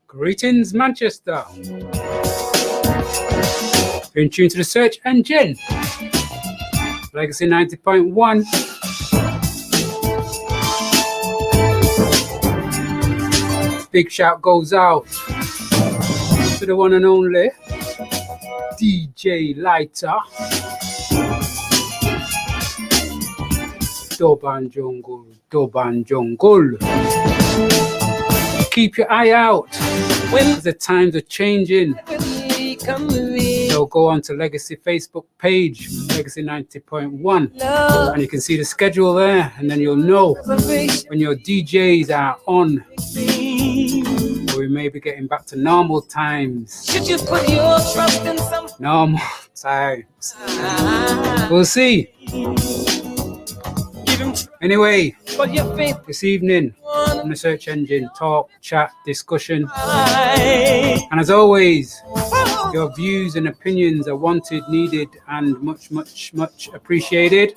Greetings, Manchester. You're in tune to the search engine. Legacy 90.1. Big shout goes out to the one and only DJ Lighter. Doban Jungle, Doban Jungle. Keep your eye out. When the times are changing, so go on to Legacy Facebook page, Legacy 90.1, and you can see the schedule there, and then you'll know when your DJs are on. We may be getting back to normal times. Should you put your trust in some normal times? We'll see. Anyway, this evening on the search engine, talk, chat, discussion, and as always, your views and opinions are wanted, needed, and much, much, much appreciated.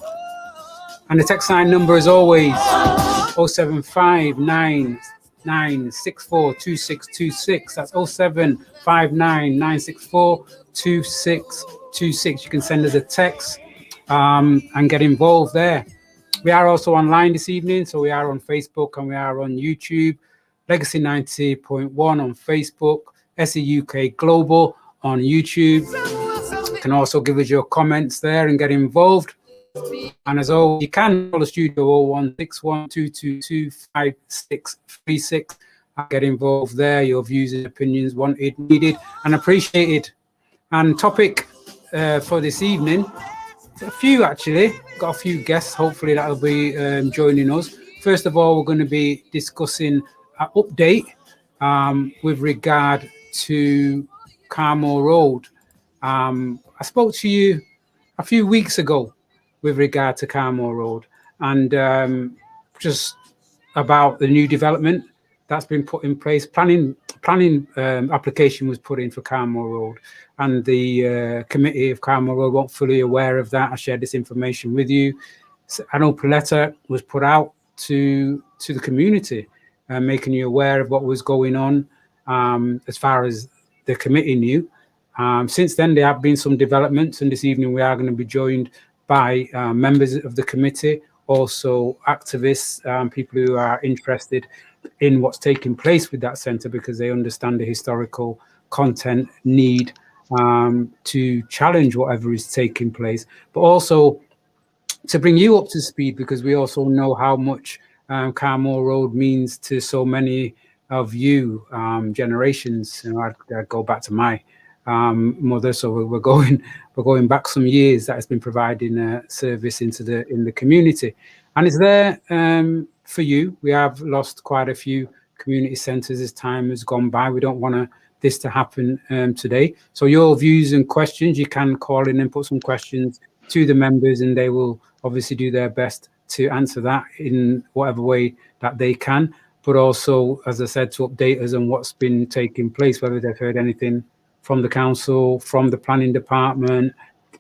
And the text line number, as always, 07599642626. That's 07599642626. You can send us a text and get involved there. We are also online this evening, so we are on Facebook and we are on YouTube. Legacy 90.1 on Facebook, SEUK Global on YouTube. You can also give us your comments there and get involved. And as always, you can call the studio 01612225636 and get involved there. Your views and opinions wanted, needed, and appreciated. And topic for this evening, a few actually, got a few guests, hopefully that'll be joining us. First of all, we're going to be discussing an update with regard to Carmoor Road. I spoke to you a few weeks ago with regard to Carmoor Road and just about the new development that's been put in place. Planning application was put in for Carmoor Road, and the committee of Carmoor Road weren't fully aware of that. I shared this information with you. An open letter was put out to the community, making you aware of what was going on as far as the committee knew. Since then, there have been some developments, and this evening we are going to be joined by members of the committee, also activists, people who are interested in what's taking place with that centre because they understand the historical content need to challenge whatever is taking place, but also to bring you up to speed because we also know how much Carmoor Road means to so many of you generations. You know, I'd go back to my mother, so we're going back some years that has been providing service in the community, and it's there for you. We have lost quite a few community centres as time has gone by. We don't want this to happen today. So your views and questions, you can call in and put some questions to the members, and they will obviously do their best to answer that in whatever way that they can. But also, as I said, to update us on what's been taking place, whether they've heard anything from the council, from the planning department,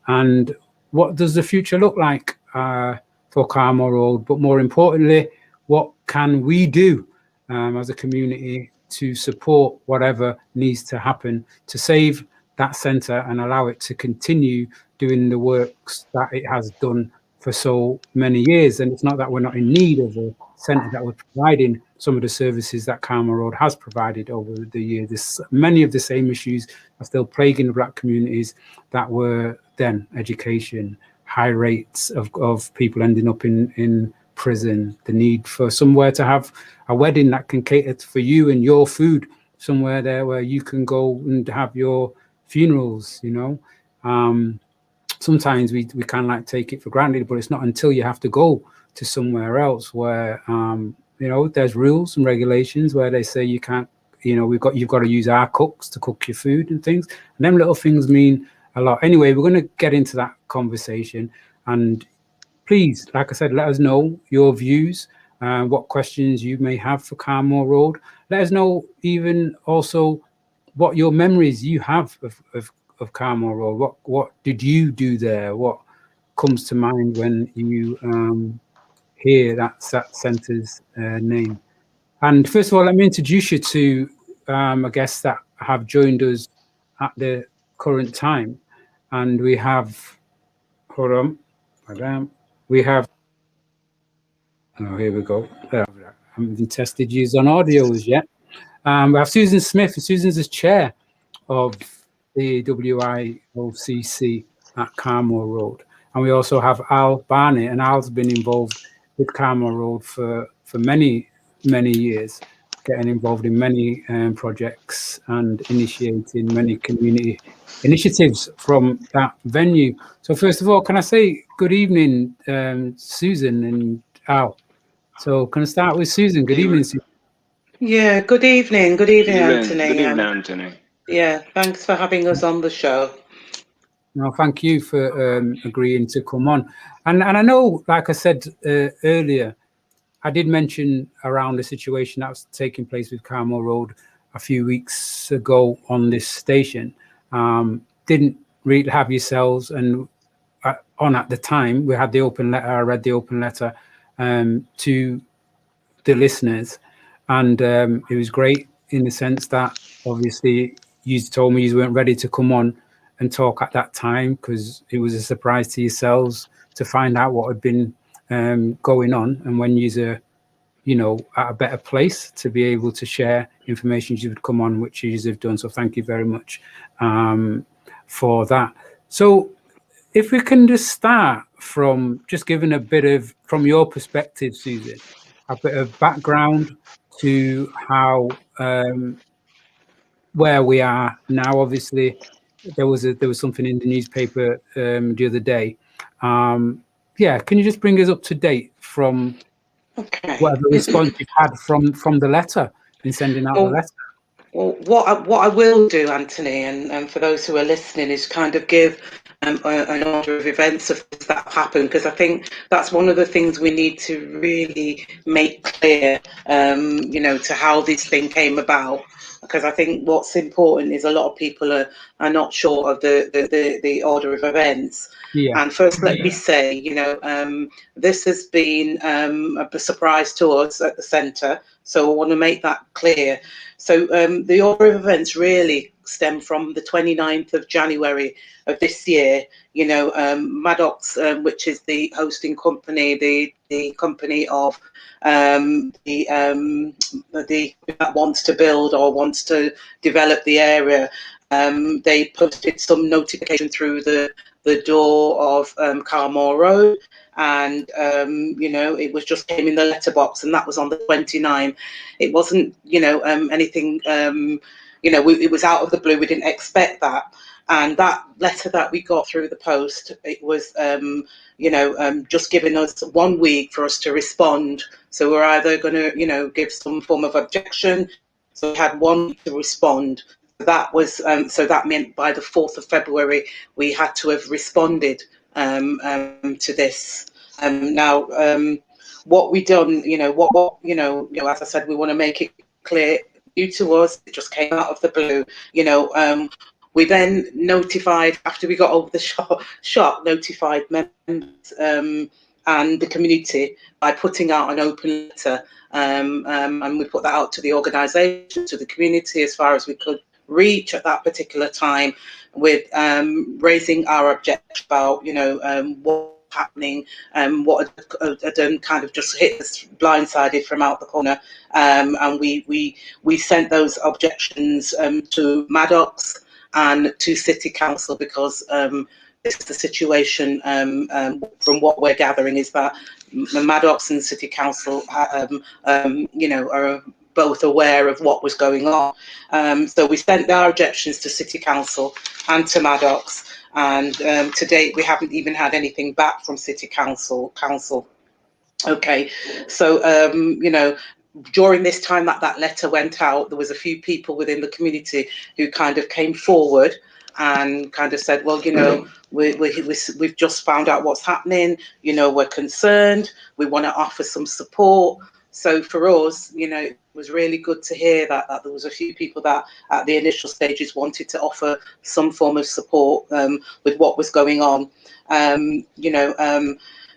and what does the future look like for Carmoor Road? But more importantly, what can we do as a community to support whatever needs to happen to save that centre and allow it to continue doing the works that it has done for so many years? And it's not that we're not in need of a centre that we're providing some of the services that Carmoor Road has provided over the years. Many of the same issues are still plaguing the Black communities that were then: education, high rates of people ending up in prison, the need for somewhere to have a wedding that can cater for you and your food, somewhere there where you can go and have your funerals, you know. Sometimes we kind of like take it for granted, but it's not until you have to go to somewhere else where you know, there's rules and regulations where they say you can't, you know, you've got to use our cooks to cook your food and things, and them little things mean a lot. Anyway, we're going to get into that conversation, and please, like I said, let us know your views, what questions you may have for Carmoor Road. Let us know even also what your memories you have of Carmoor Road. What did you do there? What comes to mind when you hear that centre's name? And first of all, let me introduce you to a guest that have joined us at the current time. And we have, hold on, madam, we have, oh, here we go. I haven't tested yous on audios yet. We have Susan Smith. Susan's the chair of the WIOCC at Carmoor Road. And we also have Al Barnett, and Al's been involved with Carmoor Road for many, many years, getting involved in many projects and initiating many community initiatives from that venue. So first of all, can I say good evening, Susan and Al? So can I start with Susan? Good evening, Susan. Yeah, good evening. Good evening, Anthony. Good evening, Anthony. Yeah, thanks for having us on the show. No, thank you for agreeing to come on. And I know, like I said earlier, I did mention around the situation that was taking place with Carmoor Road a few weeks ago on this station. Didn't really have yourselves and on at the time. We had the open letter. I read the open letter to the listeners, and it was great in the sense that obviously you told me you weren't ready to come on and talk at that time because it was a surprise to yourselves to find out what had been going on, and when you're at a better place to be able to share information, you would come on, which you have done. So thank you very much for that. So if we can just start from just giving a bit of, from your perspective, Susan, a bit of background to how where we are now. Obviously, there was something in the newspaper the other day. Yeah, can you just bring us up to date from whatever response you've had from the letter in sending out the letter? Well, what I will do, Anthony, and for those who are listening, is kind of give an order of events of things that happened, because I think that's one of the things we need to really make clear, to how this thing came about. Because I think what's important is a lot of people are not sure of the order of events. Yeah. And first, let me say, this has been a surprise to us at the centre. So I want to make that clear. So the order of events really stem from the 29th of January of this year. Maddox, which is the hosting company, the company of the that wants to build or wants to develop the area, they posted some notification through the door of Carmoor Road, and it was just came in the letterbox, and that was on the 29th. It wasn't anything, it was out of the blue. We didn't expect that. And that letter that we got through the post, it was just giving us 1 week for us to respond. So we're either going to give some form of objection. So we had 1 week to respond. That was so that meant by the 4th of February we had to have responded to this. Now, what we done, as I said, we want to make it clear. Due to us, it just came out of the blue. We then notified, after we got over the shock, notified members and the community by putting out an open letter, and we put that out to the organisation, to the community as far as we could reach at that particular time, with raising our objection about what happening, what had kind of just hit us blindsided from out the corner, and we sent those objections to Maddox and to City Council, because this is the situation. From what we're gathering, is that Maddox and City Council are both aware of what was going on. So we sent our objections to City Council and to Maddox, and to date we haven't even had anything back from City Council. Okay, so during this time that letter went out, there was a few people within the community who kind of came forward and kind of said, well, we've just found out what's happening, we're concerned, we want to offer some support. So for us, it was really good to hear that there was a few people that at the initial stages wanted to offer some form of support with what was going on.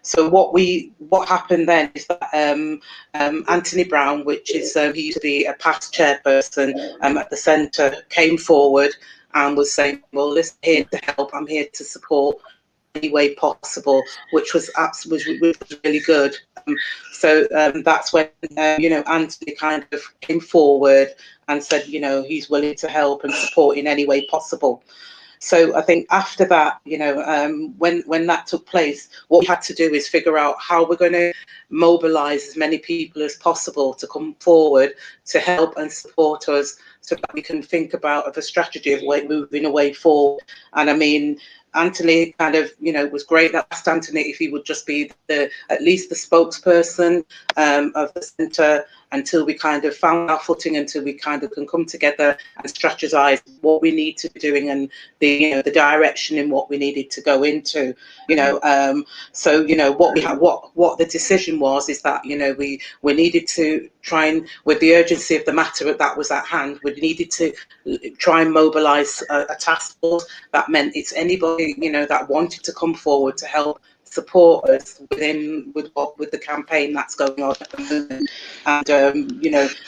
So what happened then is that Anthony Brown, which is he used to be a past chairperson at the centre, came forward and was saying, well, listen, I'm here to help, I'm here to support any way possible, which was really good. So that's when Anthony kind of came forward and said, he's willing to help and support in any way possible. So I think after that, when that took place, what we had to do is figure out how we're going to mobilise as many people as possible to come forward to help and support us, so that we can think about a strategy of moving away forward. And I mean, Anthony kind of, was great. I asked Anthony if he would just be at least the spokesperson of the centre until we kind of found our footing, until we kind of can come together and strategize what we need to be doing and the direction in what we needed to go into. So what the decision was is that we needed to try and, with the urgency of the matter that was at hand, we needed to try and mobilise a task force. That meant it's anybody that wanted to come forward to help support us with the campaign that's going on at the moment. And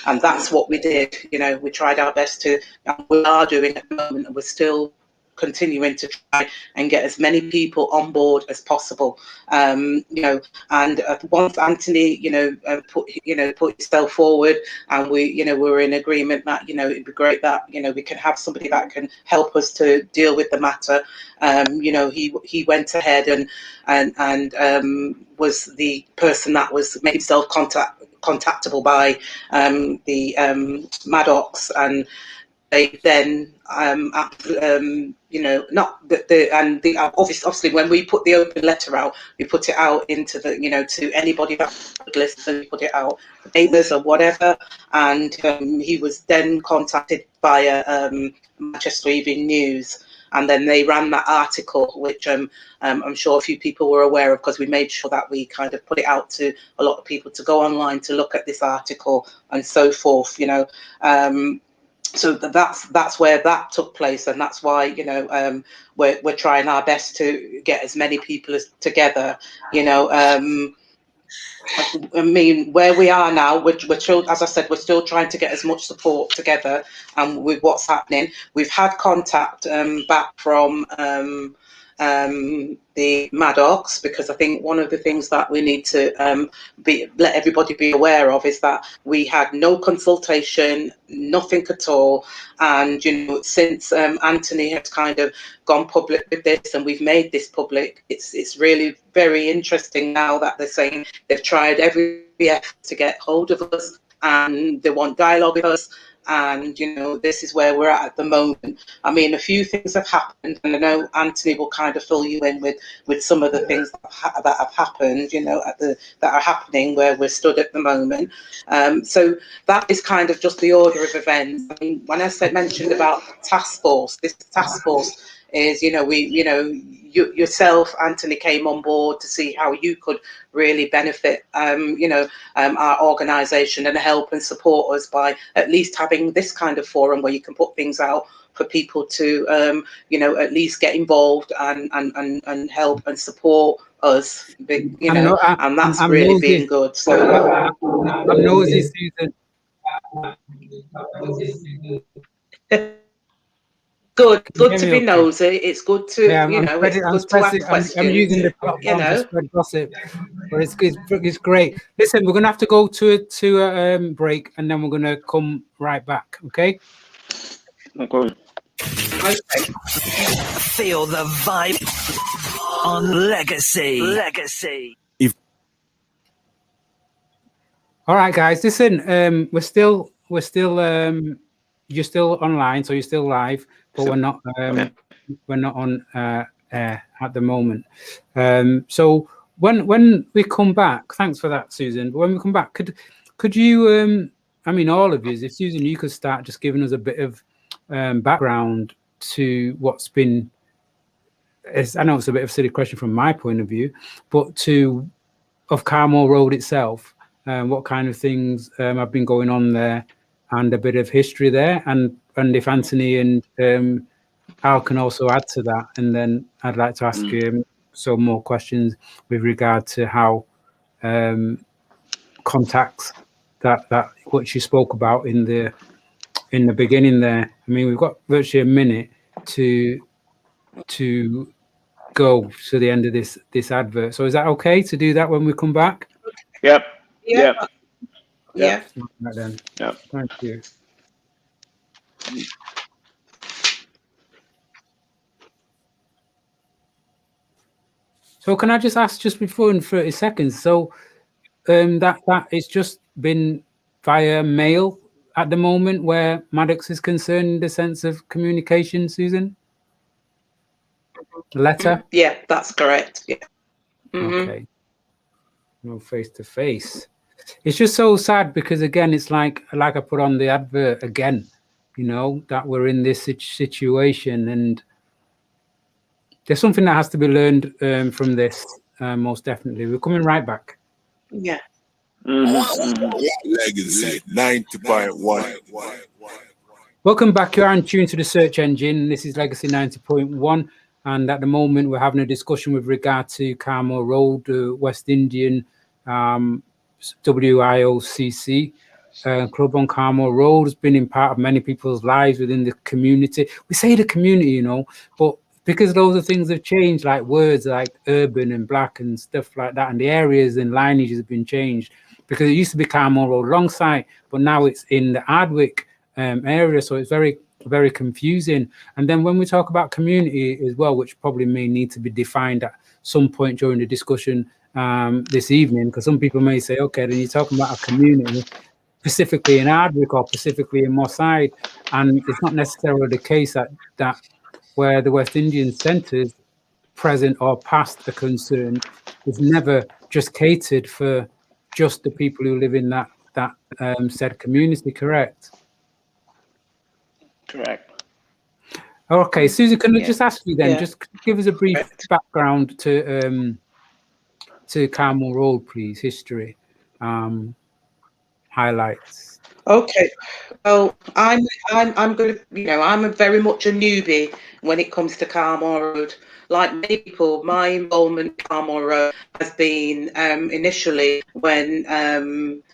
and that's what we did. We tried our best to, and we are doing at the moment, and we're still continuing to try and get as many people on board as possible. And once Anthony put himself forward, and we were in agreement that it'd be great that we can have somebody that can help us to deal with the matter. He went ahead and was the person that was made himself contactable by the Maddox, and they then obviously when we put the open letter out, we put it out into the to anybody that would listen. We put it out for neighbours or whatever, and he was then contacted via Manchester Evening News, and then they ran that article, which I'm sure a few people were aware of, because we made sure that we kind of put it out to a lot of people to go online to look at this article and so forth. So that's where that took place, and that's why we're trying our best to get as many people as together. I mean, where we are now, we're still, as I said, we're still trying to get as much support together. And with what's happening, we've had contact back from the Maddox, because I think one of the things that we need to let everybody be aware of is that we had no consultation, nothing at all. And since Anthony has kind of gone public with this, and we've made this public, it's really very interesting now that they're saying they've tried every effort to get hold of us, and they want dialogue with us. And this is where we're at the moment. I mean, a few things have happened, and I know Anthony will kind of fill you in with some of the things that have happened, that are happening where we're stood at the moment. So that is kind of just the order of events. I mean, when I mentioned about task force, this task force is, yourself, Anthony, came on board to see how you could really benefit, our organisation and help and support us by at least having this kind of forum where you can put things out for people to, at least get involved and help and support us, and that's really been good. So I'm nosy, Susan. Good to be nosy. It's good to, it's good to ask questions. I'm using the platform to spread gossip, but it's great. Listen, we're going to have to go to a break, and then we're going to come right back. Okay. Okay. Feel the vibe on Legacy. All right, guys. Listen, we're still you're still online, so you're still live, but we're not on air at the moment. So when we come back, thanks for that, Susan. But when we come back, could you I mean, all of you, if Susan, you could start just giving us a bit of background to what's been. I know it's a bit of a silly question from my point of view, but of Carmoor Road itself, what kind of things have been going on there, and a bit of history there, and if Anthony and Al can also add to that, and then I'd like to ask some more questions with regard to how contacts that what you spoke about in the beginning there. I mean, we've got virtually a minute to go to the end of this advert. So is that okay to do that when we come back? Yep. Yeah. Yep. Yeah. Right then. Yep. Thank you. So can I just ask just before in 30 seconds? So that it's just been via mail at the moment where Maddox is concerned in the sense of communication, Susan? Letter? Yeah, that's correct. Yeah. Okay. No face to face. It's just so sad because again, it's like I put on the advert again, you know, that we're in this situation, and there's something that has to be learned from this, most definitely. We're coming right back. Yeah. Legacy 90.1. Welcome back. You're on tune to the search engine. This is Legacy 90.1. And at the moment, we're having a discussion with regard to Carmoor Road, West Indian WIOCC club on Carmoor Road. Has been in part of many people's lives within the community. We say the community, you know, but because loads of things have changed, like words like urban and black and stuff like that, and the areas and lineages have been changed, because it used to be Carmoor Road alongside, but now it's in the Ardwick area, so it's very, very confusing. And then when we talk about community as well, which probably may need to be defined at some point during the discussion this evening, because some people may say, okay, then you're talking about a community specifically in Ardwick or specifically in Moss Side, and it's not necessarily the case that where the West Indian centres, present or past, are concerned, is never just catered for just the people who live in that said community, correct? Correct. Okay, Susan, can I just ask you then, Yeah. just give us a brief background to Carmoor Road, please, history, highlights. Okay. Well, I'm going to, you know, I'm very much a newbie when it comes to Carmoor Road. Like many people, my involvement in Carmoor Road has been initially when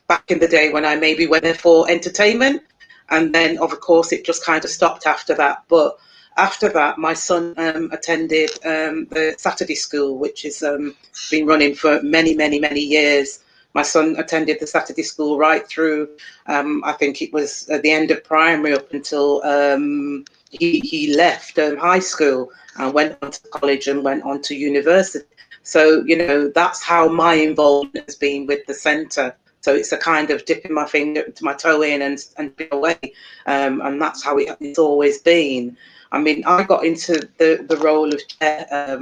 back in the day when I maybe went there for entertainment, and then of course it just kind of stopped after that. But after that, my son attended the Saturday school, which has been running for many, many, many years. My son attended the Saturday school right through, I think it was at the end of primary up until he left high school and went on to college and went on to university. So, you know, that's how my involvement has been with the centre. So it's a kind of dipping my finger to my toe in and be away. And that's how it's always been. I mean, I got into the role of chair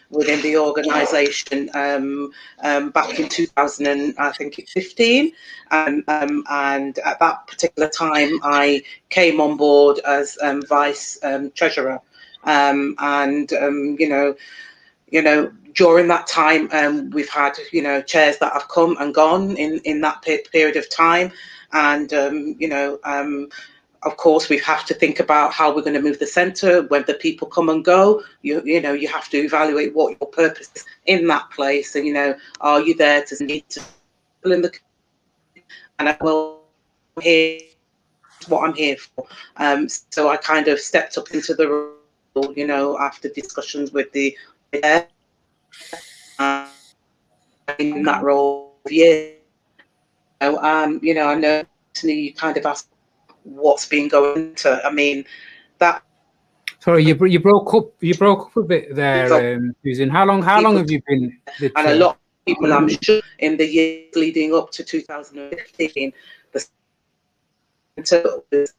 within the organisation back in 2015, and at that particular time, I came on board as vice treasurer, you know, during that time, we've had, you know, chairs that have come and gone in that period of time, and of course, we have to think about how we're going to move the centre. When the people come and go, you know, you have to evaluate what your purpose is in that place. And, you know, are you there to need to fill in the community? And I will hear what I'm here for. So I kind of stepped up into the role, you know, after discussions with the in that role for years. You know, I know you kind of asked what's been going to. I mean, that. Sorry, you broke up. You broke up a bit there, Susan. How long have you been? And a lot of people, I'm sure, in the years leading up to 2015, the centre was.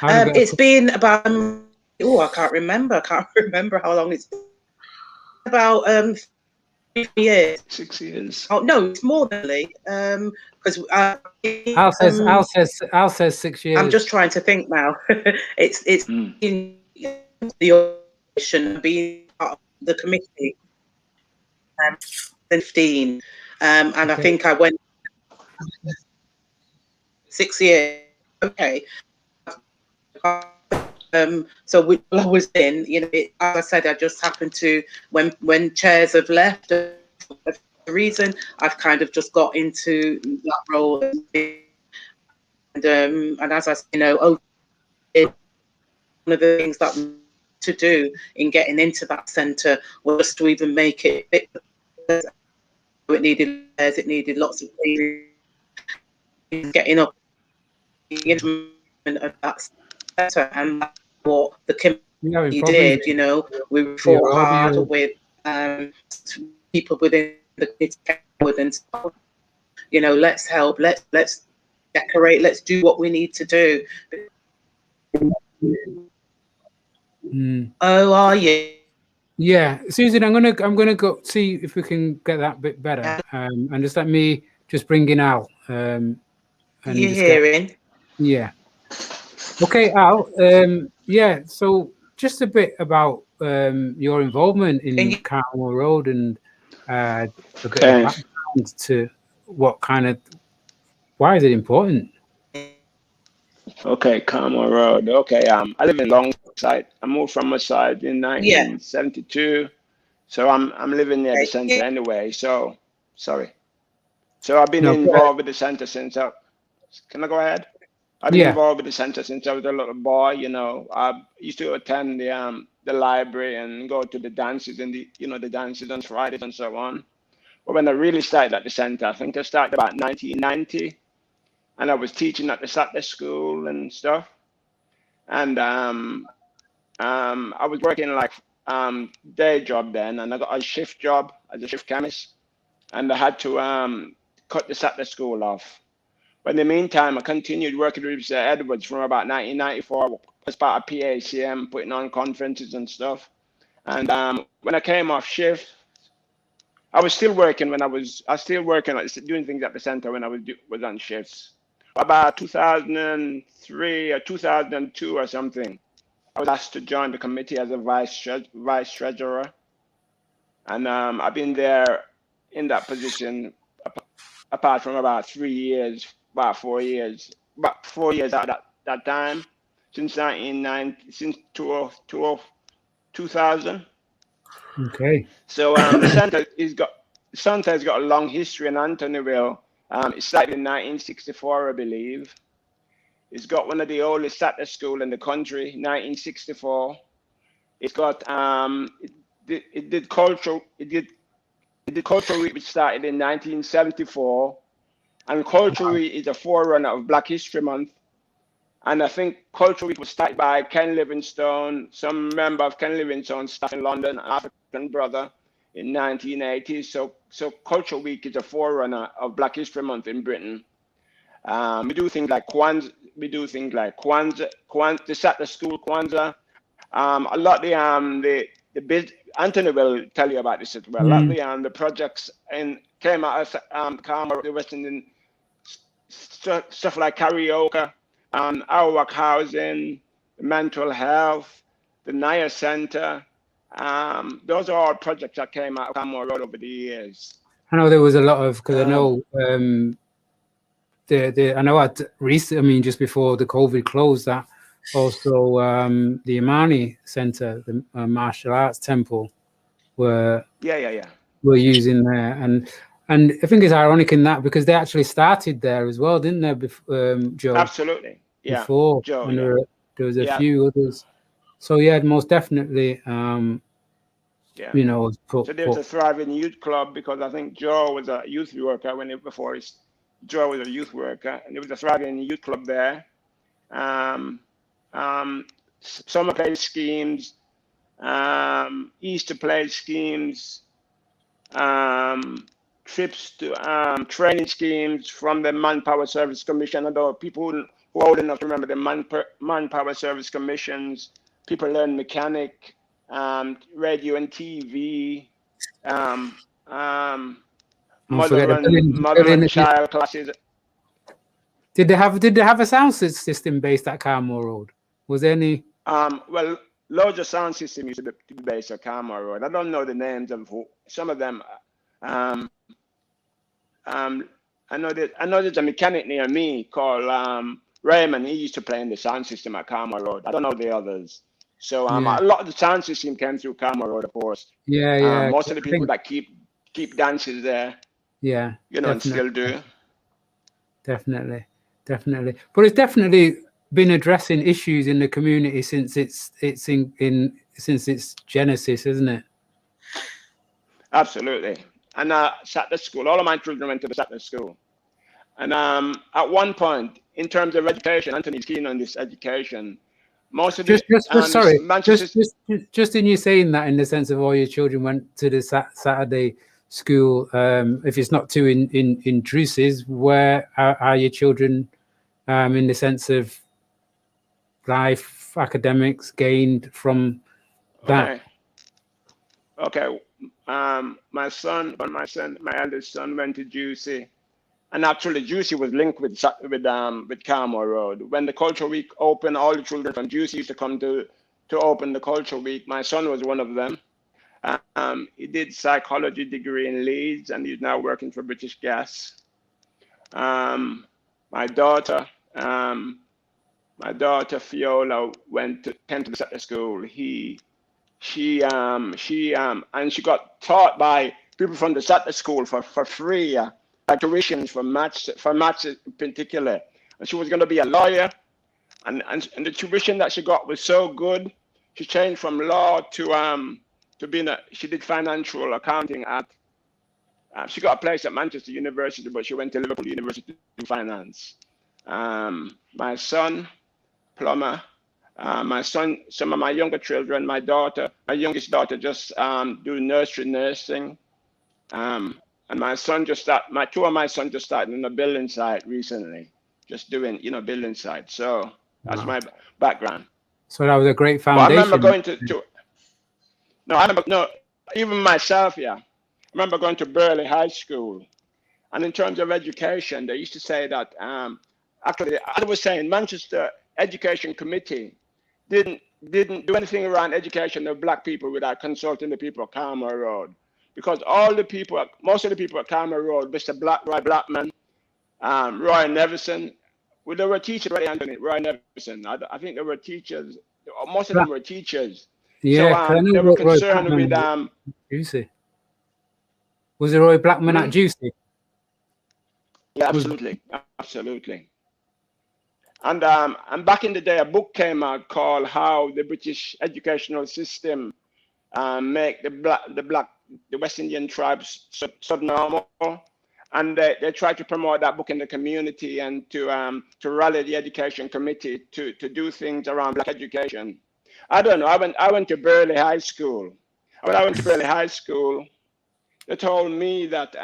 It's been about. I can't remember. I can't remember how long it's been. About 3 years. 6 years. Oh no, it's more than because Al says 6 years. I'm just trying to think now. it's in the organization, being part of the committee. 15, and okay. I think I went 6 years. Okay. So while I was in, you know, as I said, I just happened to, when chairs have left, for the reason, I've kind of just got into that role. And as I said, you know, one of the things that we to do in getting into that centre was to even make it fit. It needed lots of getting up of that centre, and that's what the committee did. You know, we fought hard with people within the committee, and you know, let's help, let's decorate, let's do what we need to do. Oh, are you? Yeah, Susan, I'm gonna go see if we can get that bit better. And just let me just bring in Al. And you hearing? Yeah. Okay, Al. Yeah. So just a bit about your involvement in Carmoor Road and a bit of background to what kind of, why is it important? Okay, Carmoor Road. Okay, I live in Longside. I moved from my side in 1972, so I'm living near the centre anyway. So sorry. So I've been involved with the centre since. Can I go ahead? I've been involved with the centre since I was a little boy. You know, I used to attend the library and go to the dances and the dances on Fridays and so on. But when I really started at the centre, I think I started about 1990. And I was teaching at the Saturday school and stuff. And I was working like day job then, and I got a shift job as a shift chemist, and I had to cut the Saturday school off. But in the meantime, I continued working with Edwards from about 1994 as part of PACM, putting on conferences and stuff. And when I came off shift, I was still working doing things at the center when I was on shifts. About 2003 or 2002 or something, I was asked to join the committee as a vice treasurer, and I've been there in that position apart from about 3 years, about 4 years, at that time, since 1990, since 2000. Okay. So the centre has got a long history in Anthonyville. It started in 1964, I believe. It's got one of the oldest Saturday schools in the country, 1964. It's got it did cultural week, which started in 1974, and cultural week is a forerunner of Black History Month. And I think cultural week was started by Ken Livingstone, some member of Ken Livingstone's staff in London, an African brother, in 1980. So cultural week is a forerunner of Black History Month in Britain. We do things like Kwanzaa. The Saturday school Kwanzaa. A lot the Anthony will tell you about this as well. A lot of the projects came out of Carmoor, the West Indian stuff like karaoke, our housing, mental health, the Naya Center. Those are all projects that came out of Carmoor Road over the years. I know there was a lot of, because I know I know at recent, I mean, just before the COVID closed, that also the Imani Center, the martial arts temple, were using there, and I think it's ironic in that because they actually started there as well, didn't they, Joe? Absolutely, yeah. Before, Joe, and there was a few others. So yeah, most definitely. You know, so there's a thriving youth club, because I think Joe was a youth worker Joe was a youth worker, and there was a thriving youth club there. Summer play schemes, Easter play schemes, trips to training schemes from the Manpower Service Commission. Although people who are old enough to remember the Manpower Service Commissions, people learn mechanic, radio and TV, mother and child classes. Did they have a sound system based at Carmoor Road? Was there any? Well, loads of sound systems used to be based at Carmoor Road. I don't know the names of some of them. I know there's a mechanic near me called Raymond, he used to play in the sound system at Carmoor Road. I don't know the others. So Yeah. a lot of the sound system came through Carmoor Road, of course. Yeah. Most of the I people think- that keep dances there, Yeah. you know, and still do. Definitely. But it's definitely been addressing issues in the community since since its genesis, isn't it? Absolutely. And Saturday school, all of my children went to the Saturday school. And at one point, in terms of education, Anthony's keen on this education. Most of just in you saying that, in the sense of all your children went to the Saturday school, if it's not too intrusive, where are your children in the sense of life academics gained from that? Okay. My eldest son went to Juicy, and actually Juicy was linked with Carmoor Road. When the Culture Week opened, all the children from Juicy used to come to open the Culture Week. My son was one of them. He did psychology degree in Leeds, and he's now working for British Gas. My daughter Fiola came to the Saturday school. And she got taught by people from the Saturday school for free, tuitions for maths in particular. And she was going to be a lawyer, and the tuition that she got was so good, she changed from law to being she did financial accounting at. She got a place at Manchester University, but she went to Liverpool University to do finance. My son, plumber. Some of my younger children, my youngest daughter just do nursery nursing. And two of my sons just started on a building site recently, just doing, building site. So that's my background. So that was a great foundation. But I remember going even myself, yeah. I remember going to Burley High School. And in terms of education, they used to say that, actually, I was saying Manchester Education Committee didn't do anything around education of black people without consulting the people of Carmoor Road. Because most of the people at Carmoor Road, Mr. Roy Blackman, Roy Nevison, well, they were teachers, right, Anthony? Roy Nevison. I think they were teachers. Most of them were teachers. Yeah, so they were concerned with Juicy. Was it Roy Blackman at Juicy? Yeah, absolutely. And back in the day, a book came out called "How the British Educational System Make the West Indian Tribes Subnormal," and they tried to promote that book in the community and to rally the education committee to do things around black education. I don't know. I went to Burley High School. When I went to Burley High School, they told me that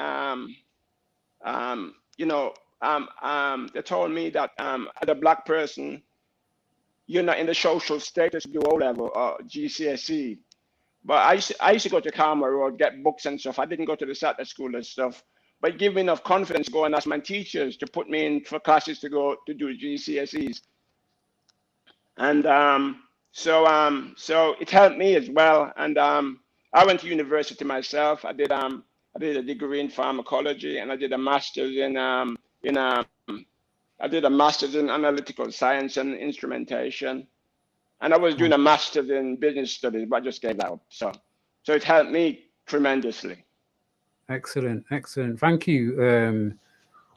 they told me that as a black person, you're not in the social status to do O-level or GCSE. But I used to go to Carmoor Road, get books and stuff. I didn't go to the Saturday school and stuff. But give me enough confidence to go and ask my teachers to put me in for classes to go to do GCSEs. And so it helped me as well. And I went to university myself. I did a degree in pharmacology, and I did a master's in analytical science and instrumentation. And I was doing a master's in business studies, but I just gave that up. So it helped me tremendously. Excellent. Thank you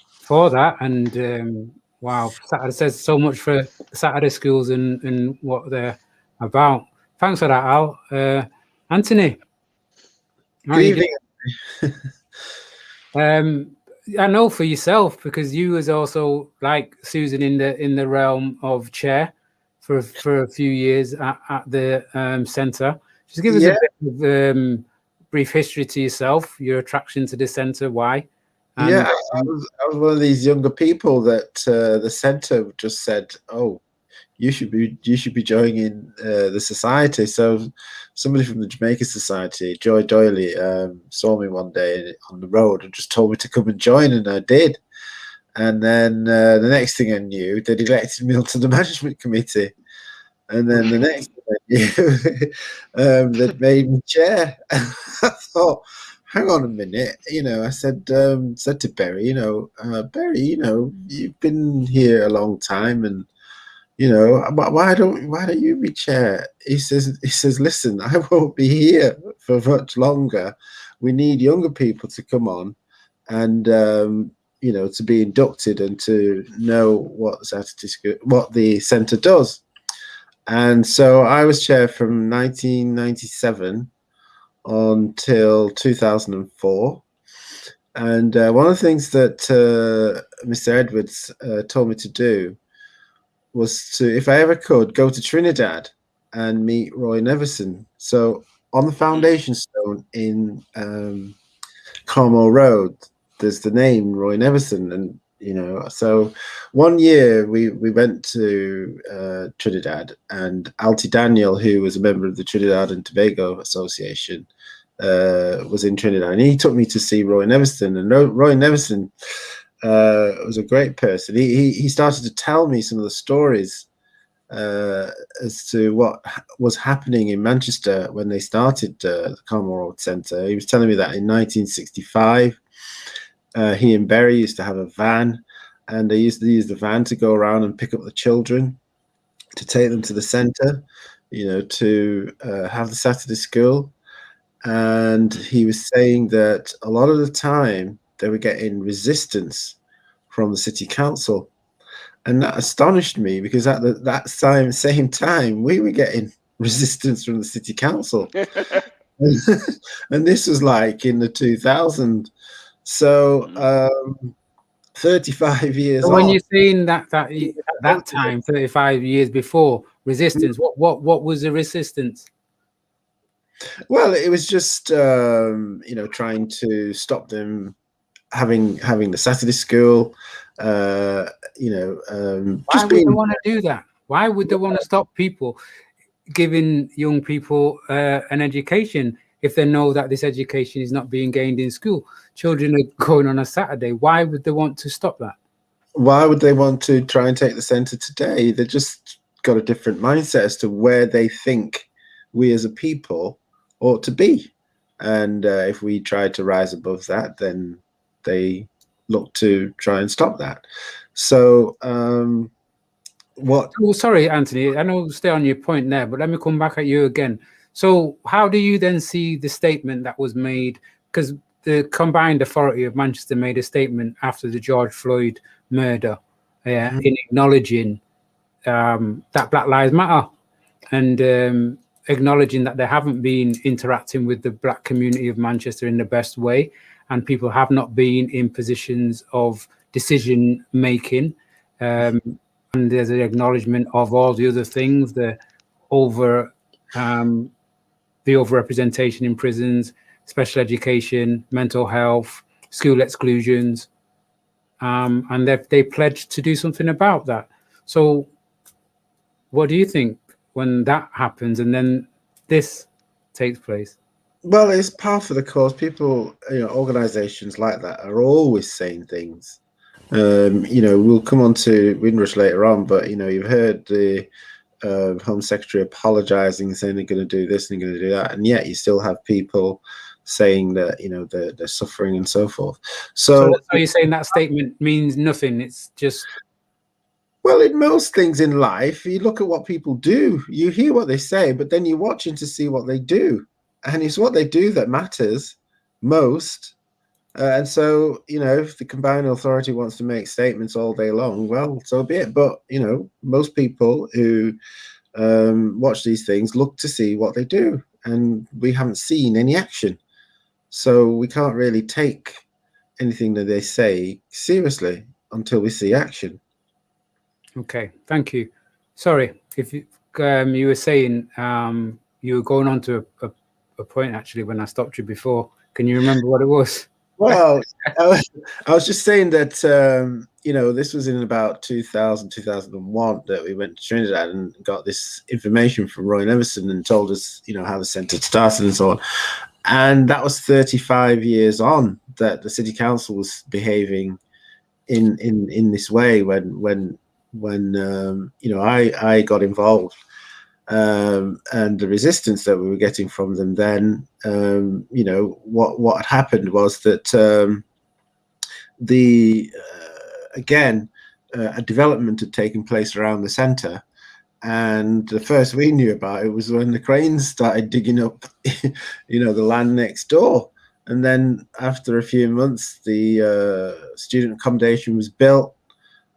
for that. And wow, Saturday says so much for Saturday schools and what they're about. Thanks for that, Al. Anthony. Good evening. I know for yourself, because you was also like Susan in the realm of chair for a few years at the centre. Just give us a bit of brief history to yourself, your attraction to the centre, why? And, I was one of these younger people that the centre just said, "Oh, you should be joining the society." So somebody from the Jamaica Society, Joy Doyley, saw me one day on the road and just told me to come and join, and I did. And then the next thing I knew, they'd elected me onto the management committee. And then the next thing I knew, they'd made me chair. I thought, hang on a minute, I said to Berry, Berry, you've been here a long time, and why don't you be chair? He says, listen, I won't be here for much longer. We need younger people to come on and to be inducted and to know what the centre does. And so I was chair from 1997 until 2004. And one of the things that Mr. Edwards told me to do was to, if I ever could, go to Trinidad and meet Roy Neverson. So on the foundation stone in Carmoor Road, there's the name Roy Neverson. And, so one year we went to Trinidad, and Alti Daniel, who was a member of the Trinidad and Tobago Association, was in Trinidad, and he took me to see Roy Neverson. And Roy Neverson was a great person. He started to tell me some of the stories as to what was happening in Manchester when they started the Carmoor Road Centre. He was telling me that in 1965, he and Berry used to have a van, and they used to use the van to go around and pick up the children to take them to the centre, to have the Saturday school. And he was saying that a lot of the time they were getting resistance from the city council. And that astonished me, because at that same time, we were getting resistance from the city council. And this was like in the 2000s. So 35 years So when on. you're saying that at that time, 35 years before, resistance, what was the resistance? Well, it was just trying to stop them having the Saturday school. Why would they want to do that? Why would they want to stop people giving young people an education if they know that this education is not being gained in school? Children are going on a Saturday. Why would they want to stop that? Why would they want to try and take the centre today? They just got a different mindset as to where they think we as a people ought to be. And if we try to rise above that, then they look to try and stop that. So what? Oh, sorry, Anthony, I know stay on your point there, but let me come back at you again. So how do you then see the statement that was made? Because the Combined Authority of Manchester made a statement after the George Floyd murder in acknowledging that Black Lives Matter, and acknowledging that they haven't been interacting with the Black community of Manchester in the best way, and people have not been in positions of decision making. And there's an acknowledgement of all the other things, the overrepresentation in prisons, special education, mental health, school exclusions, and they pledged to do something about that. So what do you think when that happens and then this takes place? Well, it's par for the course. People, organisations like that are always saying things. We'll come on to Windrush later on, but you've heard the Home Secretary apologising, saying they're going to do this and they're going to do that, and yet you still have people saying that they're suffering and so forth. So you're saying that statement means nothing? It's just, well, in most things in life, you look at what people do, you hear what they say, but then you're watching to see what they do, and it's what they do that matters most. And so, if the Combined Authority wants to make statements all day long, well, so be it. But, most people who watch these things look to see what they do, and we haven't seen any action. So we can't really take anything that they say seriously until we see action. Okay, thank you. Sorry, if you were saying you were going on to a point actually when I stopped you before. Can you remember what it was? Well, I was just saying that, this was in about 2000, 2001 that we went to Trinidad and got this information from Roy Neverson and told us, how the centre started and so on. And that was 35 years on that the city council was behaving in this way when I got involved. and the resistance that we were getting from them, then what had happened was that a development had taken place around the centre, and the first we knew about it was when the cranes started digging up the land next door. And then after a few months, the student accommodation was built,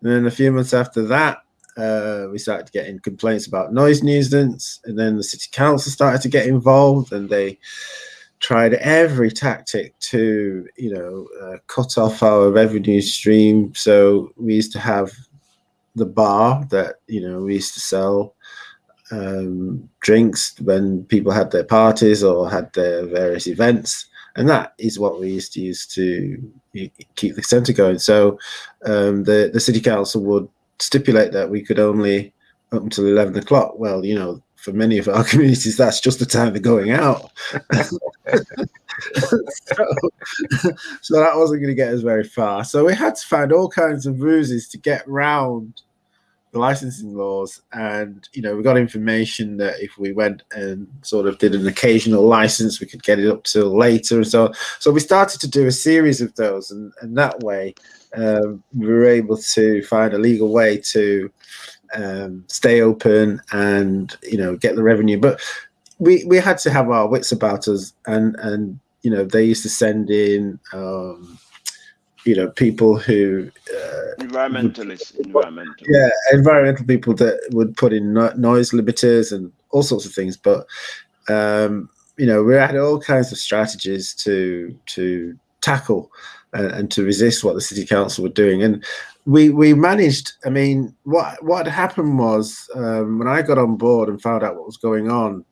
and then a few months after that, we started getting complaints about noise nuisance, and then the city council started to get involved, and they tried every tactic to cut off our revenue stream. So we used to have the bar that we used to sell drinks when people had their parties or had their various events, and that is what we used to use to keep the centre going. So the city council would stipulate that we could only up until 11 o'clock. Well, for many of our communities, that's just the time they're going out. so that wasn't going to get us very far. So we had to find all kinds of ruses to get round the licensing laws. And, we got information that if we went and sort of did an occasional license, we could get it up till later. And so we started to do a series of those. And that way, we were able to find a legal way to stay open and get the revenue. But we had to have our wits about us, and they used to send in people who environmental people that would put in noise limiters and all sorts of things. But we had all kinds of strategies to tackle and to resist what the city council were doing. And we managed. I mean, what happened was when I got on board and found out what was going on,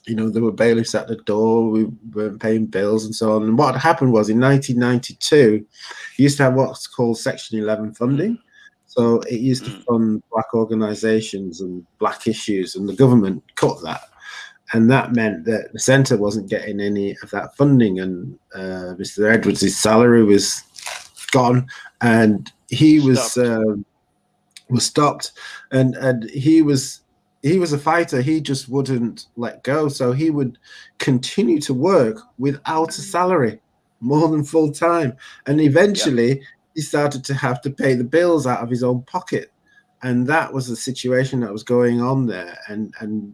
there were bailiffs at the door, we weren't paying bills and so on. And what happened was in 1992, you used to have what's called Section 11 funding. So it used to fund black organisations and black issues, and the government cut that. And that meant that the centre wasn't getting any of that funding, and Mr. Edwards' salary was gone, and he was stopped, and he was a fighter. He just wouldn't let go, so he would continue to work without a salary, more than full time, and eventually he started to have to pay the bills out of his own pocket, and that was the situation that was going on there. And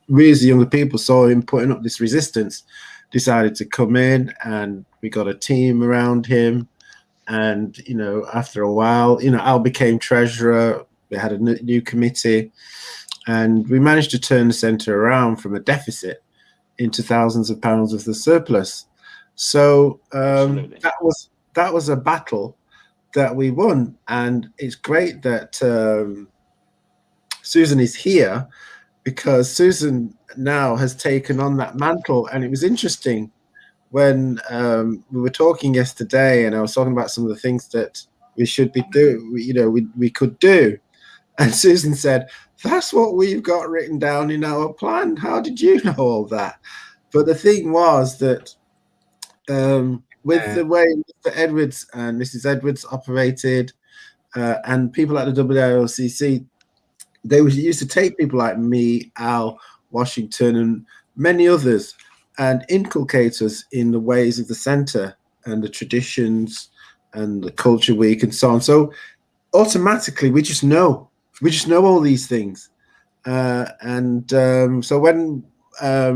we as the younger people saw him putting up this resistance, decided to come in, and we got a team around him. And after a while, Al became treasurer. We had a new committee, and we managed to turn the centre around from a deficit into thousands of pounds of the surplus. So that was a battle that we won, and it's great that Susan is here, because Susan now has taken on that mantle. And it was interesting when we were talking yesterday, and I was talking about some of the things that we should be doing, we could do. And Susan said, "That's what we've got written down in our plan. How did you know all that?" But the thing was that with the way Mr. Edwards and Mrs. Edwards operated, and people at the WIOCC, they used to take people like me, Al, Washington, and many others, and inculcate us in the ways of the centre and the traditions and the culture week and so on. So automatically, we just know all these things. So when I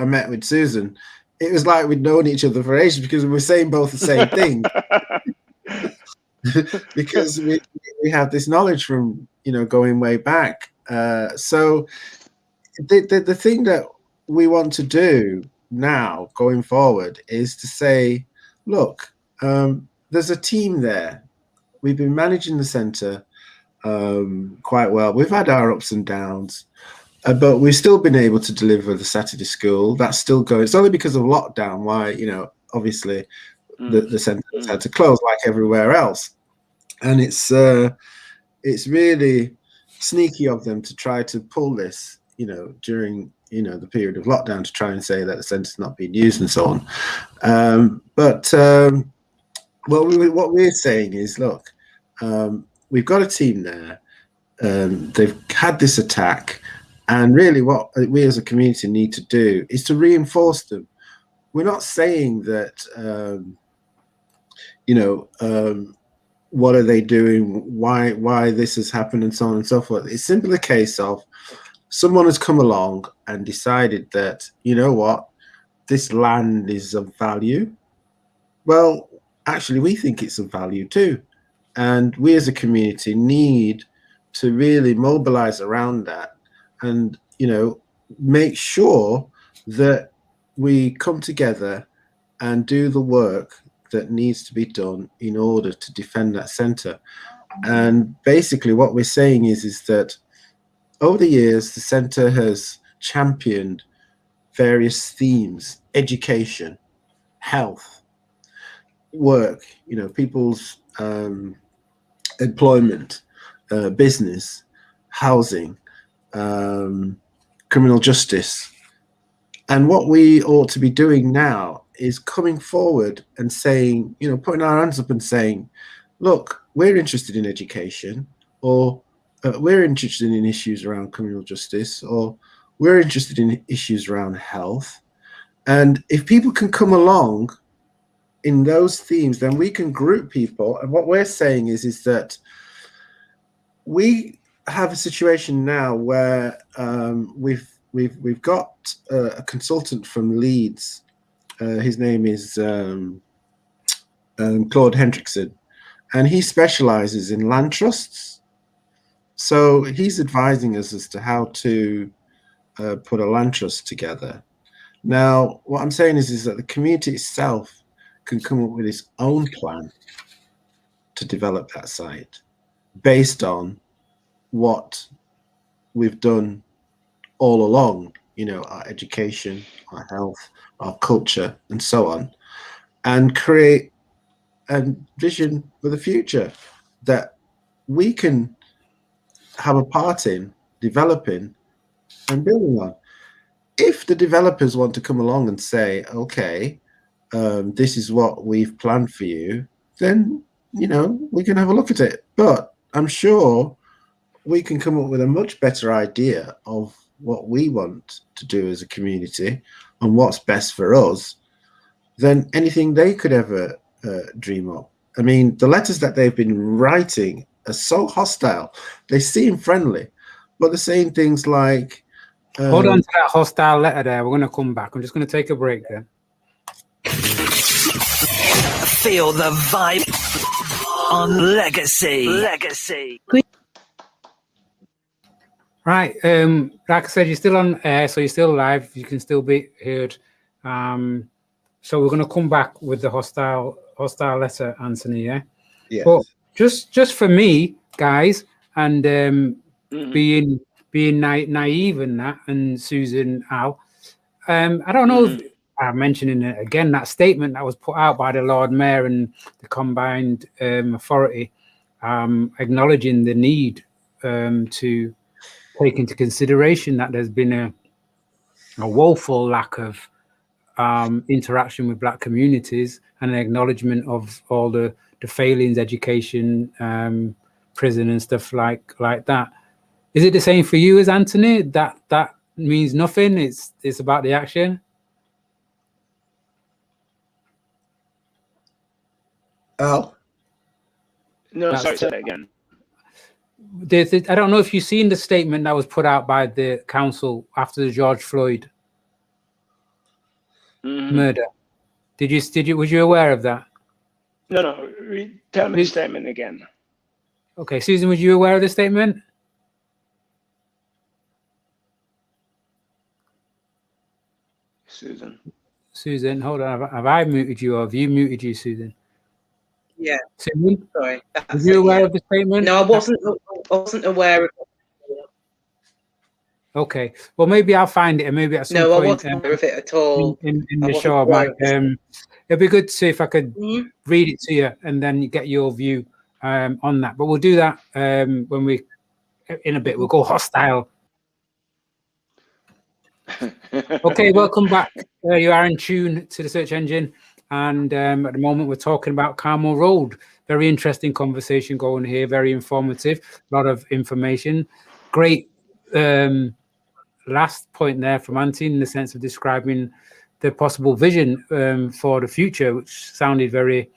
met with Susan, it was like we'd known each other for ages, because we were saying both the same thing. Because we have this knowledge from going way back. So the thing that we want to do now going forward is to say, look, there's a team there. We've been managing the centre quite well. We've had our ups and downs, but we've still been able to deliver the Saturday school. That's still going. It's only because of lockdown why, obviously the centre has had to close like everywhere else. And it's really sneaky of them to try to pull this, during, the period of lockdown, to try and say that the centre's not being used and so on. What we're saying is, look, we've got a team there. They've had this attack. And really what we as a community need to do is to reinforce them. We're not saying that, what are they doing, why this has happened, and so on and so forth. It's simply a case of someone has come along and decided that, you know what, this land is of value. Well, actually, we think it's of value too. And we as a community need to really mobilize around that and, make sure that we come together and do the work that needs to be done in order to defend that centre. And basically what we're saying is that over the years, the centre has championed various themes: education, health, work, people's employment, business, housing, criminal justice. And what we ought to be doing now is coming forward and saying, putting our hands up and saying, look, we're interested in education, or we're interested in issues around criminal justice, or we're interested in issues around health. And if people can come along in those themes, then we can group people. And what we're saying is that we have a situation now where we've got a consultant from Leeds. His name is Claude Hendrickson, and he specializes in land trusts. So he's advising us as to how to put a land trust together. Now, what I'm saying is that the community itself can come up with its own plan to develop that site based on what we've done all along, our education, our health, our culture, and so on, and create a vision for the future that we can have a part in developing and building on. If the developers want to come along and say, okay, this is what we've planned for you, then, we can have a look at it. But I'm sure we can come up with a much better idea of what we want to do as a community and what's best for us than anything they could ever dream of. I mean, the letters that they've been writing are so hostile. They seem friendly, but they're saying things like... Hold on to that hostile letter there. We're going to come back. I'm just going to take a break then. Feel the vibe on Legacy. Legacy. Right. Like I said, you're still on air, so you're still live. You can still be heard. So we're going to come back with the hostile letter, Anthony. Yeah. Yes. But just for me, guys, and being naive in that, and Susan, Al, I don't know if I'm mentioning it again, that statement that was put out by the Lord Mayor and the combined authority, acknowledging the need to take into consideration that there's been a woeful lack of interaction with Black communities, and an acknowledgement of all the failings, education, prison and stuff like that. Is it the same for you as Anthony? That means nothing. It's about the action. Al? No, sorry, say that again. I don't know if you've seen the statement that was put out by the council after the George Floyd murder. Was you aware of that? No. Tell me the statement again. Okay, Susan, was you aware of the statement? Susan, hold on. Have I muted you, or have you muted you, Susan? Yeah. Susan? Sorry. Were you aware of the statement? No, I wasn't aware of it. Okay. Well, maybe I'll find it, and maybe at some point. No, I wasn't aware of it at all. In the show about it'd be good to see if I could read it to you and then get your view on that. But we'll do that when we, in a bit, we'll go hostile. Okay, welcome back. You are in tune to the search engine, and at the moment we're talking about Carmoor Road. Very interesting conversation going here, very informative, a lot of information, great last point there from Anthony in the sense of describing the possible vision for the future, which sounded very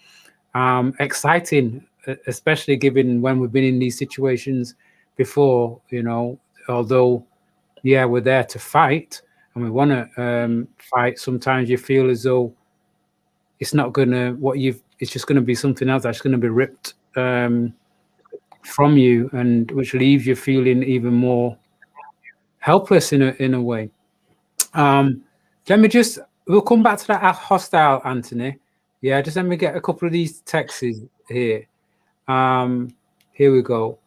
exciting, especially given when we've been in these situations before, you know, although, yeah, we're there to fight and we want to fight. Sometimes you feel as though it's not going to, it's just going to be something else that's going to be ripped from you, and which leaves you feeling even more helpless in a way. We'll come back to that hostile, Anthony. Yeah, just let me get a couple of these texts here. Here we go.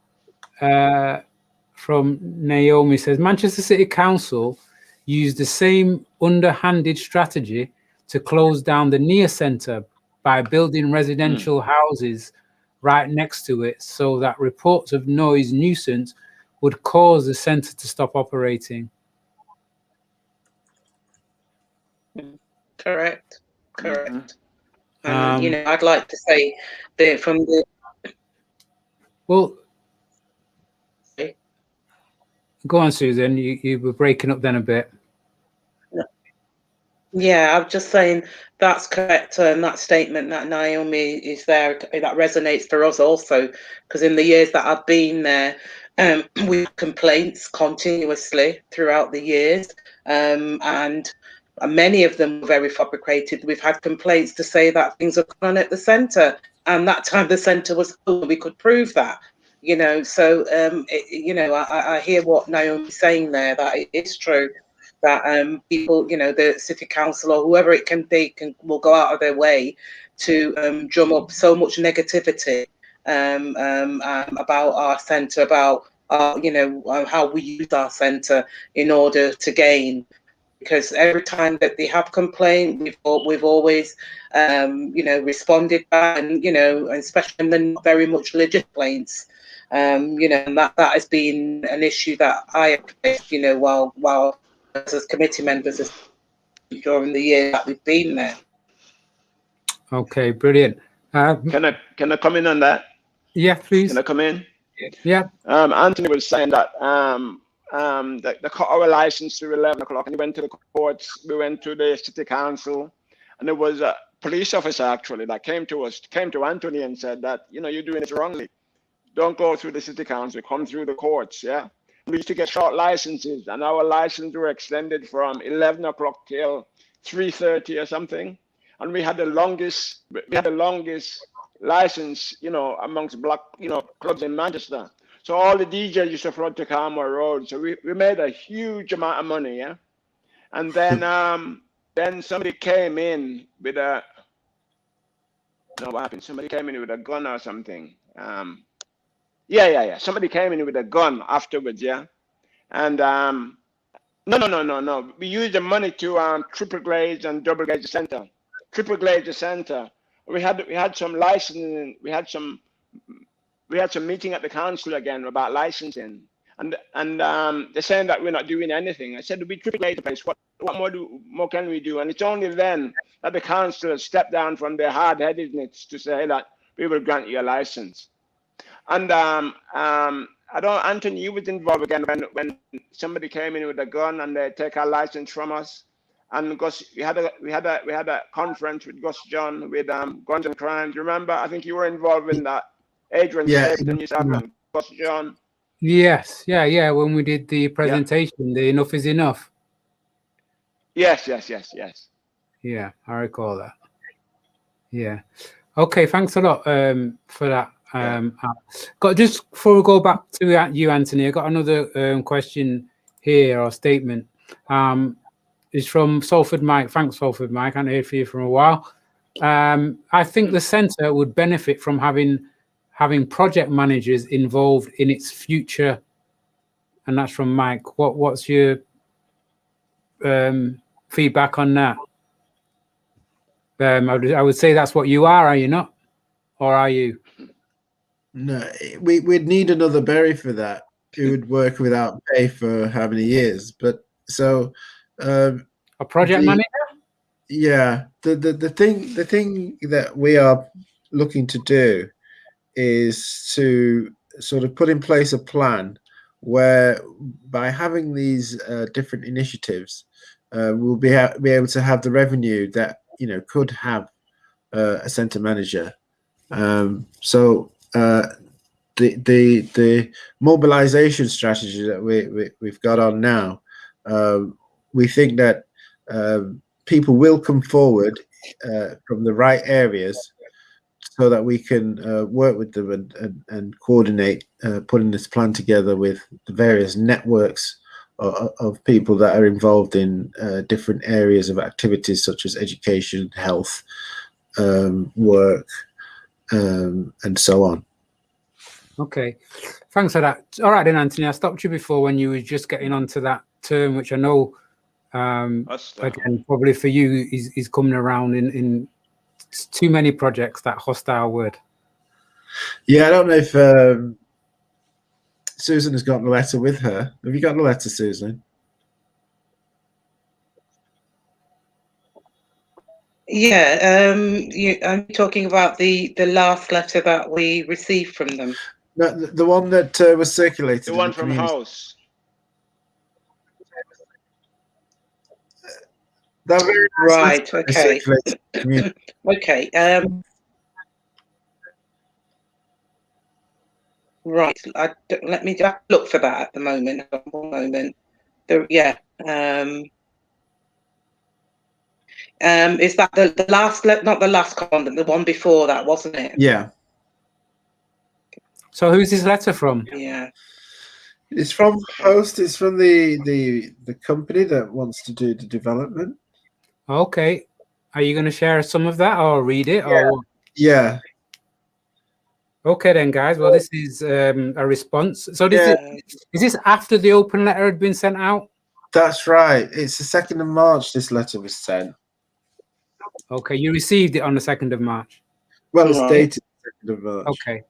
From Naomi says, Manchester City Council used the same underhanded strategy to close down the near centre by building residential houses right next to it so that reports of noise nuisance would cause the centre to stop operating. Correct. And, you know, I'd like to say that from the... Well, go on, Susan. You were breaking up then a bit. Yeah, I'm just saying that's correct. That statement that Naomi is there, that resonates for us also, because in the years that I've been there, we have complaints continuously throughout the years, and many of them were very fabricated. We've had complaints to say that things are going on at the centre, and that time the centre was full. We could prove that, you know. So, you know, I hear what Naomi's saying there, that it is true. That people, you know, the city council or whoever it can be, will go out of their way to drum up so much negativity about our centre, about you know, how we use our centre in order to gain. Because every time that they have complained, we've always you know, responded back, and you know, especially when they're not very much legit complaints. You know, and that has been an issue that I have faced, you know, while as committee members during the year that we've been there. Okay, brilliant. Can I come in on that? Yeah, please. Can I come in? Yeah. Anthony was saying that they cut our license to 11 o'clock, and he went to the courts. We went to the city council, and there was a police officer actually that came to Anthony and said that, you know, you're doing it wrongly. Don't go through the city council, come through the courts. Yeah. We used to get short licenses, and our licenses were extended from 11 o'clock till 3:30 or something. And we had the longest license, you know, amongst black, you know, clubs in Manchester. So all the DJs used to flood to Carmoor Road. So we made a huge amount of money, yeah. And then somebody came in with a, what happened? Somebody came in with a gun or something. Yeah. Somebody came in with a gun afterwards, yeah. And no. We used the money to triple glaze and double glaze the center. Triple glaze the center. We had some licensing. We had some meeting at the council again about licensing, and they're saying that we're not doing anything. I said, we triple glaze the place. What more can we do? And it's only then that the council has stepped down from their hard-headedness to say that we will grant you a license. And I don't, Anthony, you was involved again when somebody came in with a gun and they take our license from us. And Gus, we had a conference with Gus John with Guns and Crimes. Remember? I think you were involved in that. Adrian, yeah, Gus John. Yes, yeah. When we did the presentation, the Enough is Enough. Yes. Yeah, I recall that. Yeah. Okay, thanks a lot for that. Got just before we go back to you, Anthony, I got another question here or statement. It's from Salford Mike. Thanks, Salford Mike. I haven't heard from you for a while. I think the centre would benefit from having project managers involved in its future, and that's from Mike. What's your feedback on that? I would say that's what you are you not? Or are you? No, we'd need another Berry for that. Who would work without pay for how many years? But so a project manager? Yeah. The thing that we are looking to do is to sort of put in place a plan where by having these different initiatives, we'll be able to have the revenue that could have a centre manager. So the mobilisation strategy that we've got on now, we think that people will come forward from the right areas, so that we can work with them and coordinate putting this plan together with the various networks of people that are involved in different areas of activities such as education, health, work, and so on. Okay, thanks for that. All right then, Anthony, I stopped you before when you were just getting onto that term, which I know, again, probably for you is coming around in too many projects, that hostile word. Yeah, I don't know if Susan has got the letter with her. Have you got the letter, Susan? Yeah, I'm talking about the last letter that we received from them. No, the one that was circulated. The one from House. That very nice Right. Okay. Okay. Right. Let me just look for that at the moment. One moment. Yeah. Is that the last? Not the last comment. The one before that, wasn't it? Yeah. So who's this letter from? Yeah. It's from Host. It's from the company that wants to do the development. Okay. Are you going to share some of that or read it? Or Yeah. Okay then, guys. Well, this is a response. So is this after the open letter had been sent out? That's right. It's the 2nd of March this letter was sent. Okay, you received it on the 2nd of March. Well, it's dated 2nd of March. Okay.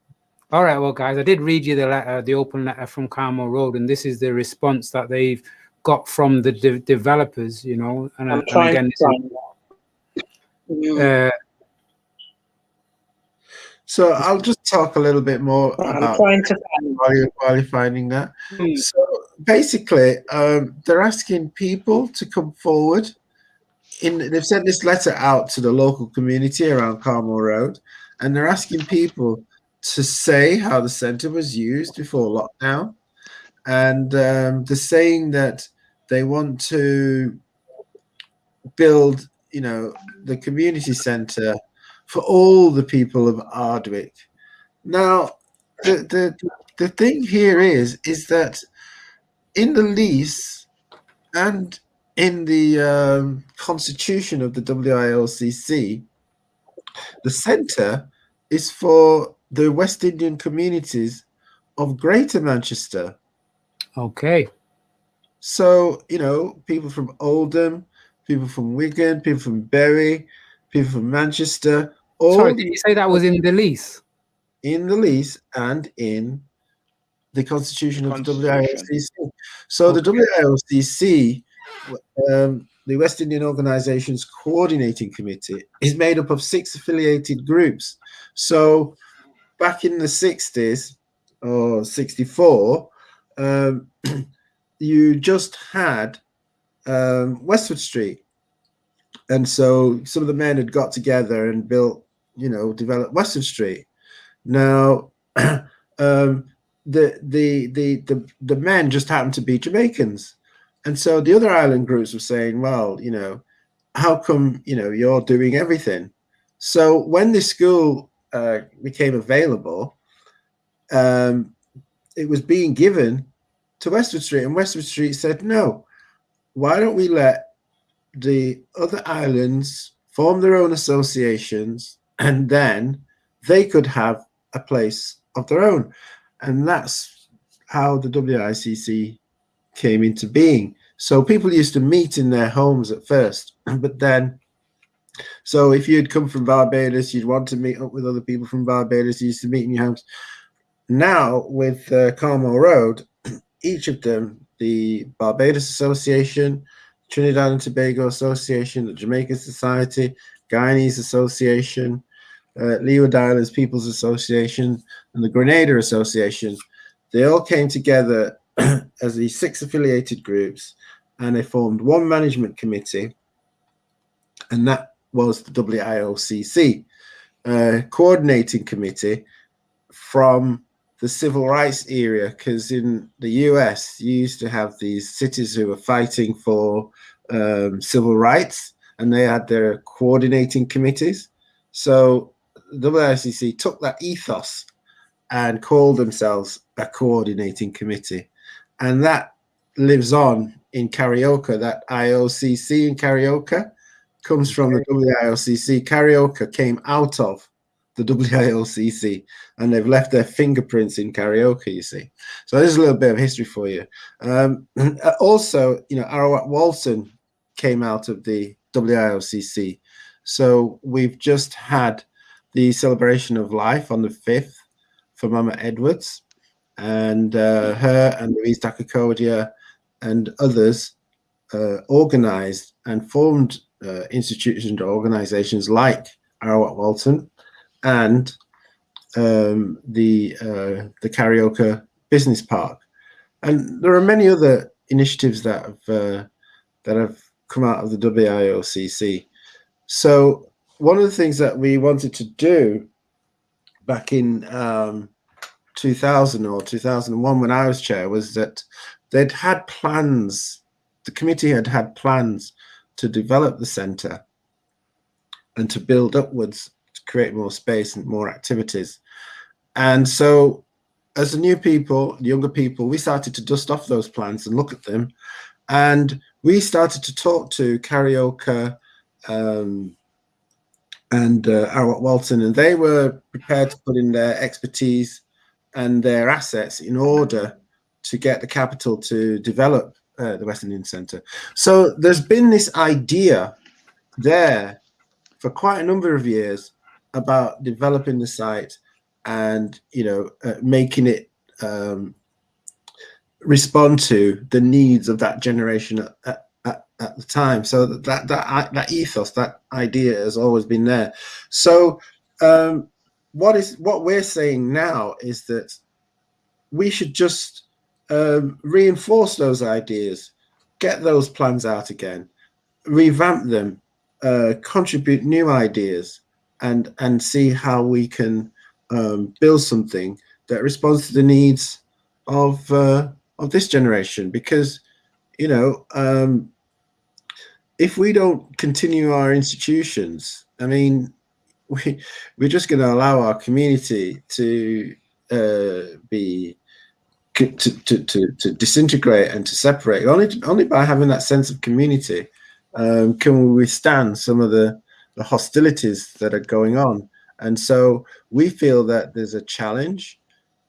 All right, well, guys, I did read you the letter, the open letter from Carmoor Road, and this is the response that they've got from the developers, and again, so I'll just talk a little bit more about while you're finding that. So basically, they're asking people to come forward. They've sent this letter out to the local community around Carmoor Road, and they're asking people to say how the centre was used before lockdown, and they're saying that they want to build, the community centre for all the people of Ardwick. Now, the thing here is that in the lease and in the constitution of the WIOCC, the centre is for the West Indian communities of Greater Manchester. Okay. So, people from Oldham, people from Wigan, people from Bury, people from Manchester. Sorry, did you say that was in the lease? In the lease and in the constitution of the WIOCC. So the WIOCC, the West Indian Organisations Coordinating Committee, is made up of 6 affiliated groups. So back in the 60s or 64, you just had Westwood Street. And so some of the men had got together and built, developed Westwood Street. Now, the men just happened to be Jamaicans. And so the other island groups were saying, well, how come, you're doing everything? So when this school became available, it was being given to Westwood Street, and Westwood Street said, no, why don't we let the other islands form their own associations, and then they could have a place of their own. And that's how the WICC came into being. So people used to meet in their homes at first, but then, so if you'd come from Barbados, you'd want to meet up with other people from Barbados, you used to meet in your homes. Now with Carmoor Road, each of them, the Barbados Association, Trinidad and Tobago Association, the Jamaican Society, Guyanese Association, Leeward Islands People's Association, and the Grenada Association, they all came together as these 6 affiliated groups, and they formed one management committee, and that was the WIOCC coordinating committee from the civil rights area, because in the US you used to have these cities who were fighting for civil rights, and they had their coordinating committees. So WIOCC took that ethos and called themselves a coordinating committee, and that lives on in Carioca. That IOCC in Carioca comes from the WIOCC. Carioca came out of the WIOCC, and they've left their fingerprints in Carioca, you see. So there's a little bit of history for you. Also, you know, Arawak Walton came out of the WIOCC. So we've just had the celebration of life on the 5th for Mama Edwards, and her and Louise Dakakodia and others organized and formed institutions or organizations like Arawak Walton and the Carioca Business Park. And there are many other initiatives that have come out of the WIOCC. So one of the things that we wanted to do back in 2000 or 2001 when I was chair was that they'd had plans, the committee had plans to develop the centre and to build upwards, to create more space and more activities. And so as the new people, the younger people, we started to dust off those plans and look at them. And we started to talk to Carioca and Arawak Walton, and they were prepared to put in their expertise and their assets in order to get the capital to develop the West Indian Centre. So there's been this idea there for quite a number of years about developing the site and, you know, making it respond to the needs of that generation at the time. So that ethos, that idea has always been there. So what we're saying now is that we should just reinforce those ideas, get those plans out again, revamp them, contribute new ideas, and see how we can build something that responds to the needs of this generation. Because, you know, if we don't continue our institutions, I mean, we're just going to allow our community to disintegrate and to separate. Only by having that sense of community can we withstand some of the hostilities that are going on. And so we feel that there's a challenge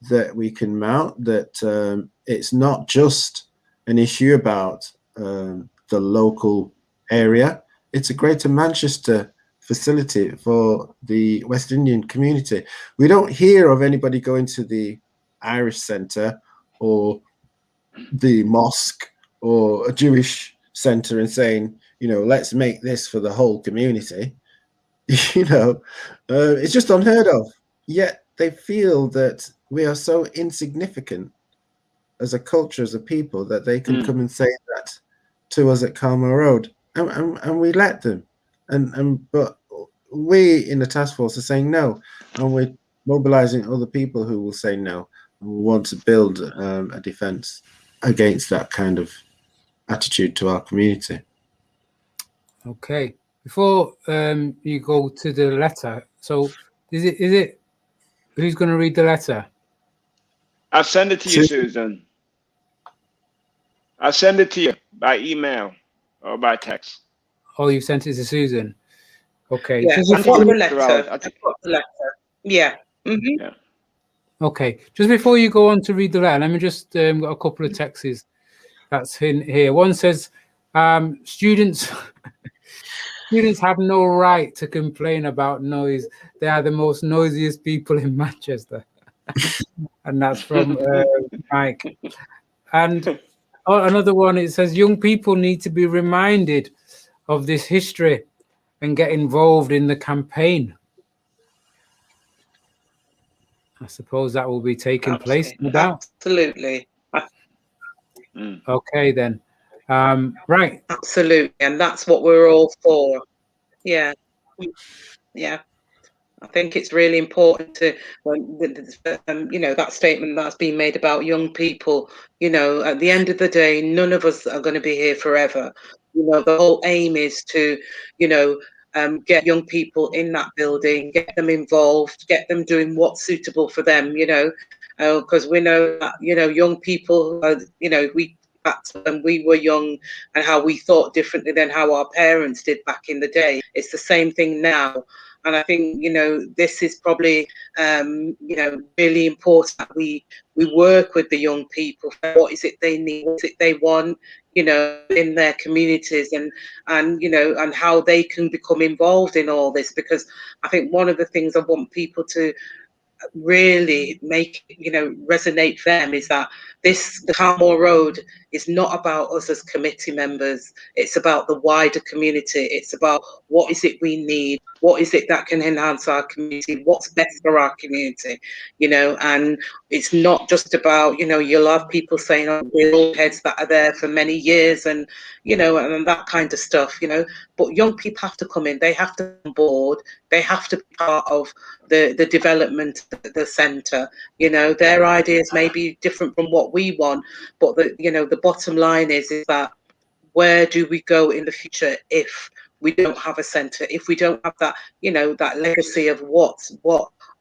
that we can mount, that it's not just an issue about the local area. It's a Greater Manchester facility for the West Indian community. We don't hear of anybody going to the Irish Centre or the mosque or a Jewish centre and saying, you know, let's make this for the whole community. You know, it's just unheard of. Yet they feel that we are so insignificant as a culture, as a people, that they can come and say that to us at Carmoor Road, and we let them. But we in the task force are saying no, and we're mobilising other people who will say no. We want to build a defence against that kind of attitude to our community. Okay. Before you go to the letter, so is it who's going to read the letter? I'll send it to you, Susan. I'll send it to you by email or by text. Oh, you sent it to Susan. Okay. Yeah, Just I've got the before, letter. I've got the letter. Yeah. Mm-hmm. Yeah. okay. Just before you go on to read the letter, let me just got a couple of texts that's in here. One says, students have no right to complain about noise. They are the most noisiest people in Manchester. And that's from Mike. And another one, it says, young people need to be reminded of this history and get involved in the campaign. I suppose that will be taking place, no doubt. Absolutely. Okay, then. Right. Absolutely, and that's what we're all for. Yeah, yeah. I think it's really important to, you know, that statement that's been made about young people. You know, at the end of the day, none of us are going to be here forever. You know, the whole aim is to, you know, get young people in that building, get them involved, get them doing what's suitable for them. You know, because we know that, you know, young people, you know, back to when we were young and how we thought differently than how our parents did back in the day. It's the same thing now. And I think, you know, this is probably, you know, really important that we work with the young people. What is it they need? What is it they want? You know, in their communities, and you know, and how they can become involved in all this. Because I think one of the things I want people to really make, you know, resonate for them is that the Carmoor Road is not about us as committee members. It's about the wider community. It's about what is it we need, what is it that can enhance our community, what's best for our community, you know. And it's not just about, you know, you'll have people saying, oh, we're old heads that are there for many years, and you know, and that kind of stuff, you know. But young people have to come in, they have to come on board, they have to be part of the development of the centre. You know, their ideas may be different from what we want, but the, you know, the bottom line is that where do we go in the future if we don't have a centre, if we don't have that, you know, that legacy of what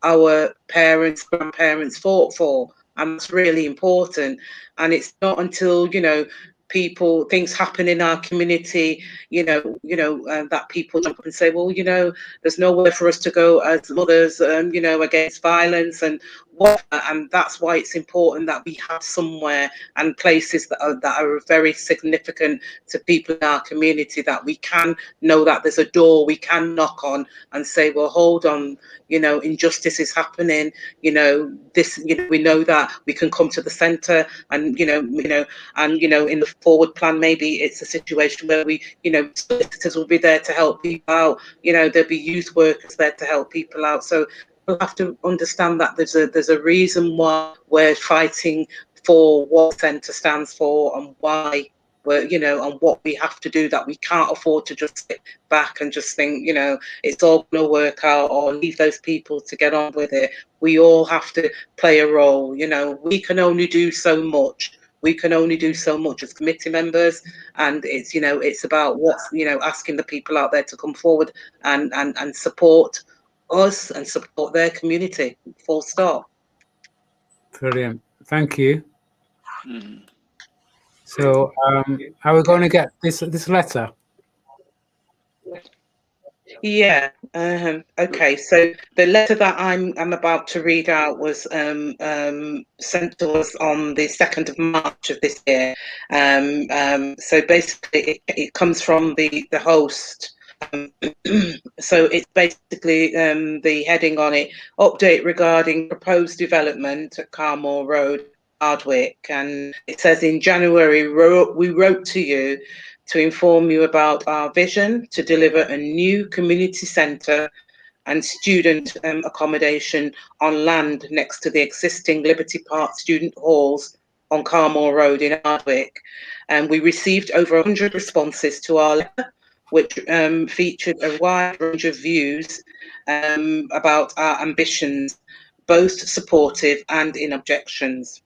our parents, grandparents fought for. And it's really important. And it's not until, you know, things happen in our community, that people jump up and say, well, you know, there's nowhere for us to go as mothers, you know, against violence and what. And that's why it's important that we have somewhere and places that are very significant to people in our community, that we can know that there's a door we can knock on and say, well, hold on, you know, injustice is happening, you know, this, you know, we know that we can come to the centre, and you know, and you know, in the forward plan, maybe it's a situation where we, you know, solicitors will be there to help people out, you know, there'll be youth workers there to help people out. So we'll have to understand that there's a reason why we're fighting for what centre stands for, and why we're, you know, and what we have to do, that we can't afford to just sit back and just think, you know, it's all going to work out, or leave those people to get on with it. We all have to play a role. You know, we can only do so much. We can only do so much as committee members, and it's, you know, it's about what's, you know, asking the people out there to come forward and support us and support their community. Full stop. Brilliant. Thank you. So, are we going to get this letter? Yeah. Okay. So the letter that I'm about to read out was sent to us on the 2nd of March of this year. So basically, it comes from the host. So it's basically the heading on it: update regarding proposed development at Carmoor Road, WIOCC. And it says, in January, we wrote to you to inform you about our vision to deliver a new community centre and student accommodation on land next to the existing Liberty Park student halls on Carmoor Road in WIOCC. And we received over 100 responses to our letter, which featured a wide range of views about our ambitions, both supportive and in objections.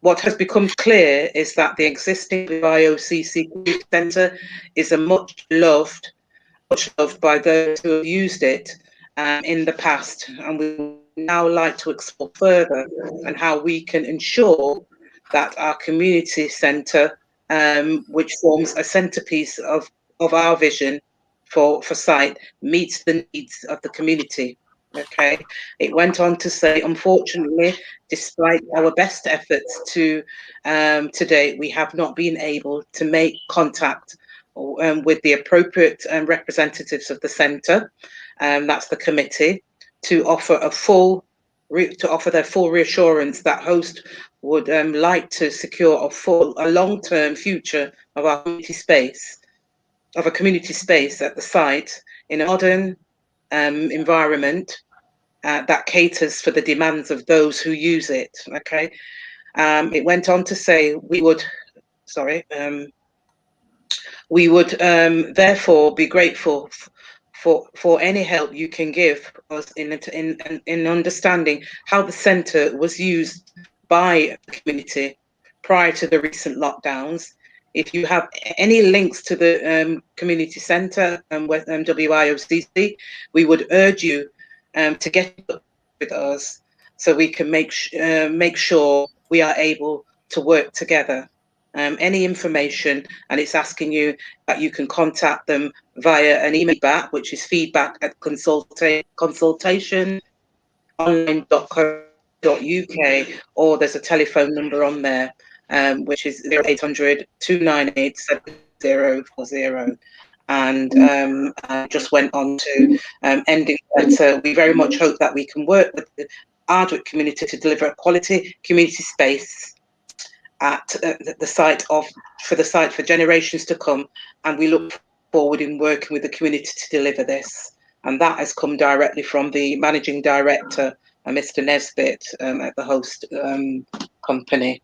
What has become clear is that the existing WIOCC Community Centre is a much loved by those who have used it in the past, and we would now like to explore further on how we can ensure that our community centre, which forms a centrepiece of our vision for site, meets the needs of the community. Okay. It went on to say, unfortunately, despite our best efforts to date, we have not been able to make contact with the appropriate representatives of the centre, that's the committee, to offer their full reassurance that host would like to secure a long-term future of our community space, at the site, in a modern environment that caters for the demands of those who use it. Okay. It went on to say, we would we would therefore be grateful for any help you can give us in understanding how the centre was used by the community prior to the recent lockdowns. If you have any links to the community centre and WIOCC, we would urge you to get in touch with us so we can make sure we are able to work together. Any information, and it's asking you that you can contact them via an email back, which is feedback@consultationonline.co.uk, or there's a telephone number on there, which is 0800 298 7040. And I just went on to ending the letter. We very much hope that we can work with the Ardwick community to deliver a quality community space at the site for generations to come, and we look forward in working with the community to deliver this. And that has come directly from the managing director, Mr. Nesbitt, at the host company.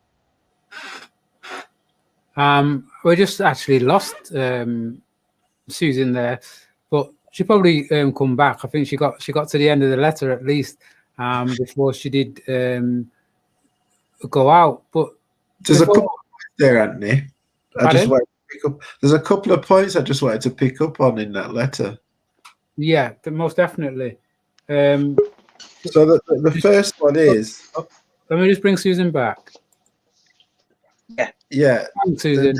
We just actually lost Susan there, but she probably come back. I think she got to the end of the letter at least before she did go out. But there's a couple of points there, Anthony. There's a couple of points I just wanted to pick up on in that letter. Yeah, most definitely. So the first one is. Let me just bring Susan back. Yeah. Thanks, Susan.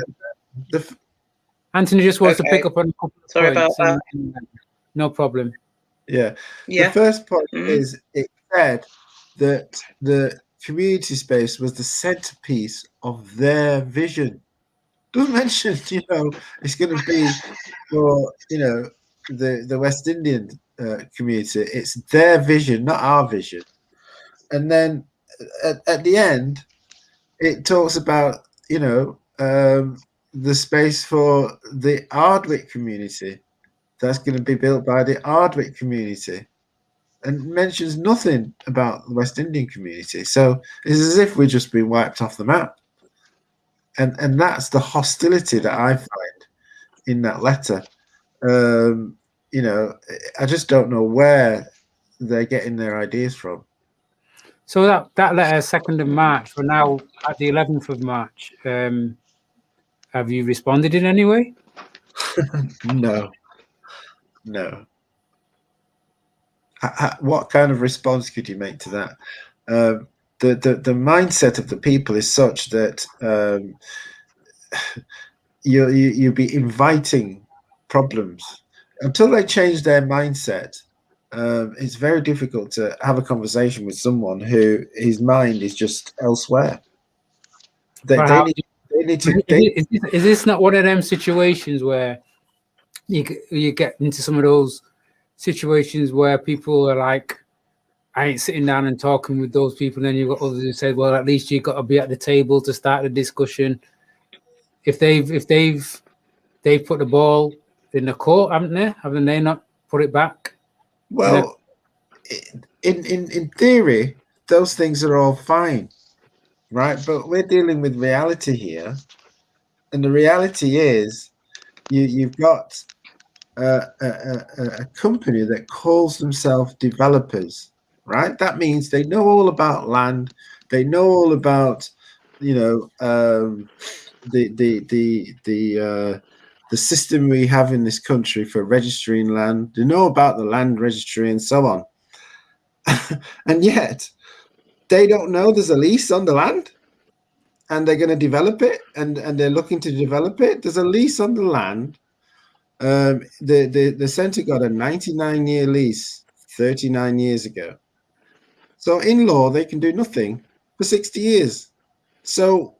Anthony just wants to pick up on a couple of Sorry points. about that. No problem. Yeah. The first point is it said that the community space was the centerpiece of their vision. Doesn't mention, it's going to be for, the West Indian community. It's their vision, not our vision. And then at the end, it talks about, the space for the Ardwick community that's going to be built by the Ardwick community, and mentions nothing about the West Indian community. So it's as if we've just been wiped off the map. And that's the hostility that I find in that letter. I just don't know where they're getting their ideas from. So that letter, 2nd of March, we're now at the 11th of March. Have you responded in any way? No. What kind of response could you make to that? The mindset of the people is such that you'll be inviting problems until they change their mindset. It's very difficult to have a conversation with someone who his mind is just elsewhere. Is this not one of them situations where you get into some of those situations where people are like, I ain't sitting down and talking with those people, and then you've got others who said, well, at least you've got to be at the table to start the discussion. If they've put the ball in the court, haven't they not put it back? Well, in theory, those things are all fine, right? But we're dealing with reality here, and the reality is you've got a company that calls themselves developers, right? That means they know all about land. They know all about, the system we have in this country for registering land. They know about the land registry and so on. And yet they don't know there's a lease on the land, and they're going to develop it, and they're looking to develop it. There's a lease on the land. The centre got a 99-year lease 39 years ago. So in law, they can do nothing for 60 years. So,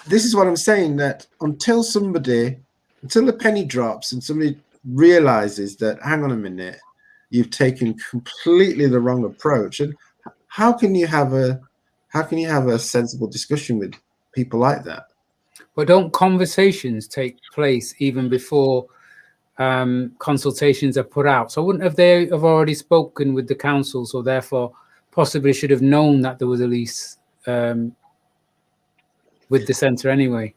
this is what I'm saying, that until the penny drops and somebody realizes that, hang on a minute, you've taken completely the wrong approach. And how can you have a sensible discussion with people like that? But don't conversations take place even before consultations are put out? So wouldn't they have already spoken with the council, so therefore possibly should have known that there was a lease with the centre anyway?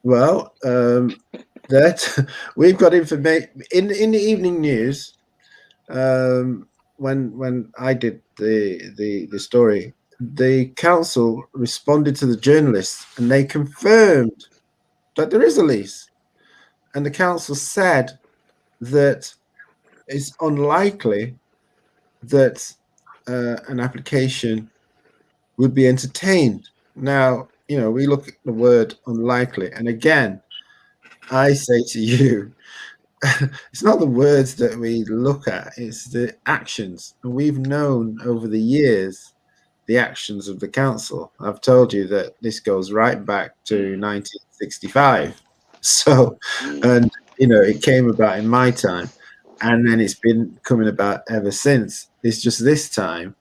Well, that we've got information in the evening news. When I did the story, the council responded to the journalists and they confirmed that there is a lease, and the council said that it's unlikely that an application would be entertained. Now, we look at the word unlikely, and again, I say to you, it's not the words that we look at, it's the actions. And we've known over the years the actions of the council. I've told you that this goes right back to 1965. So, and it came about in my time, and then it's been coming about ever since. It's just this time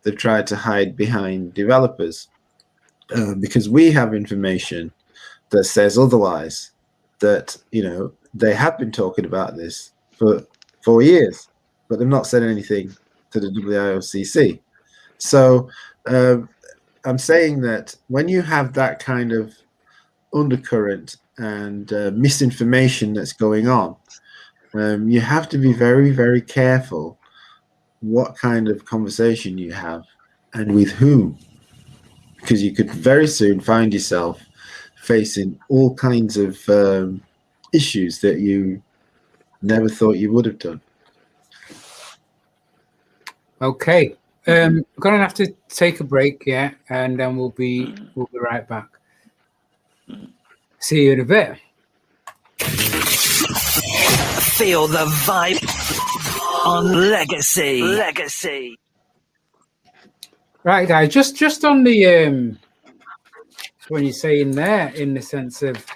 they've tried to hide behind developers because we have information that says otherwise, that they have been talking about this for 4 years, but they've not said anything to the WIOCC. So I'm saying that when you have that kind of undercurrent and misinformation that's going on, you have to be very, very careful what kind of conversation you have and with whom, because you could very soon find yourself facing all kinds of issues that you never thought you would have done. Okay, we're gonna have to take a break, yeah, and then we'll be right back. See you in a bit. Feel the vibe on Legacy. Right, guys. Just on the when you're saying there, in the sense of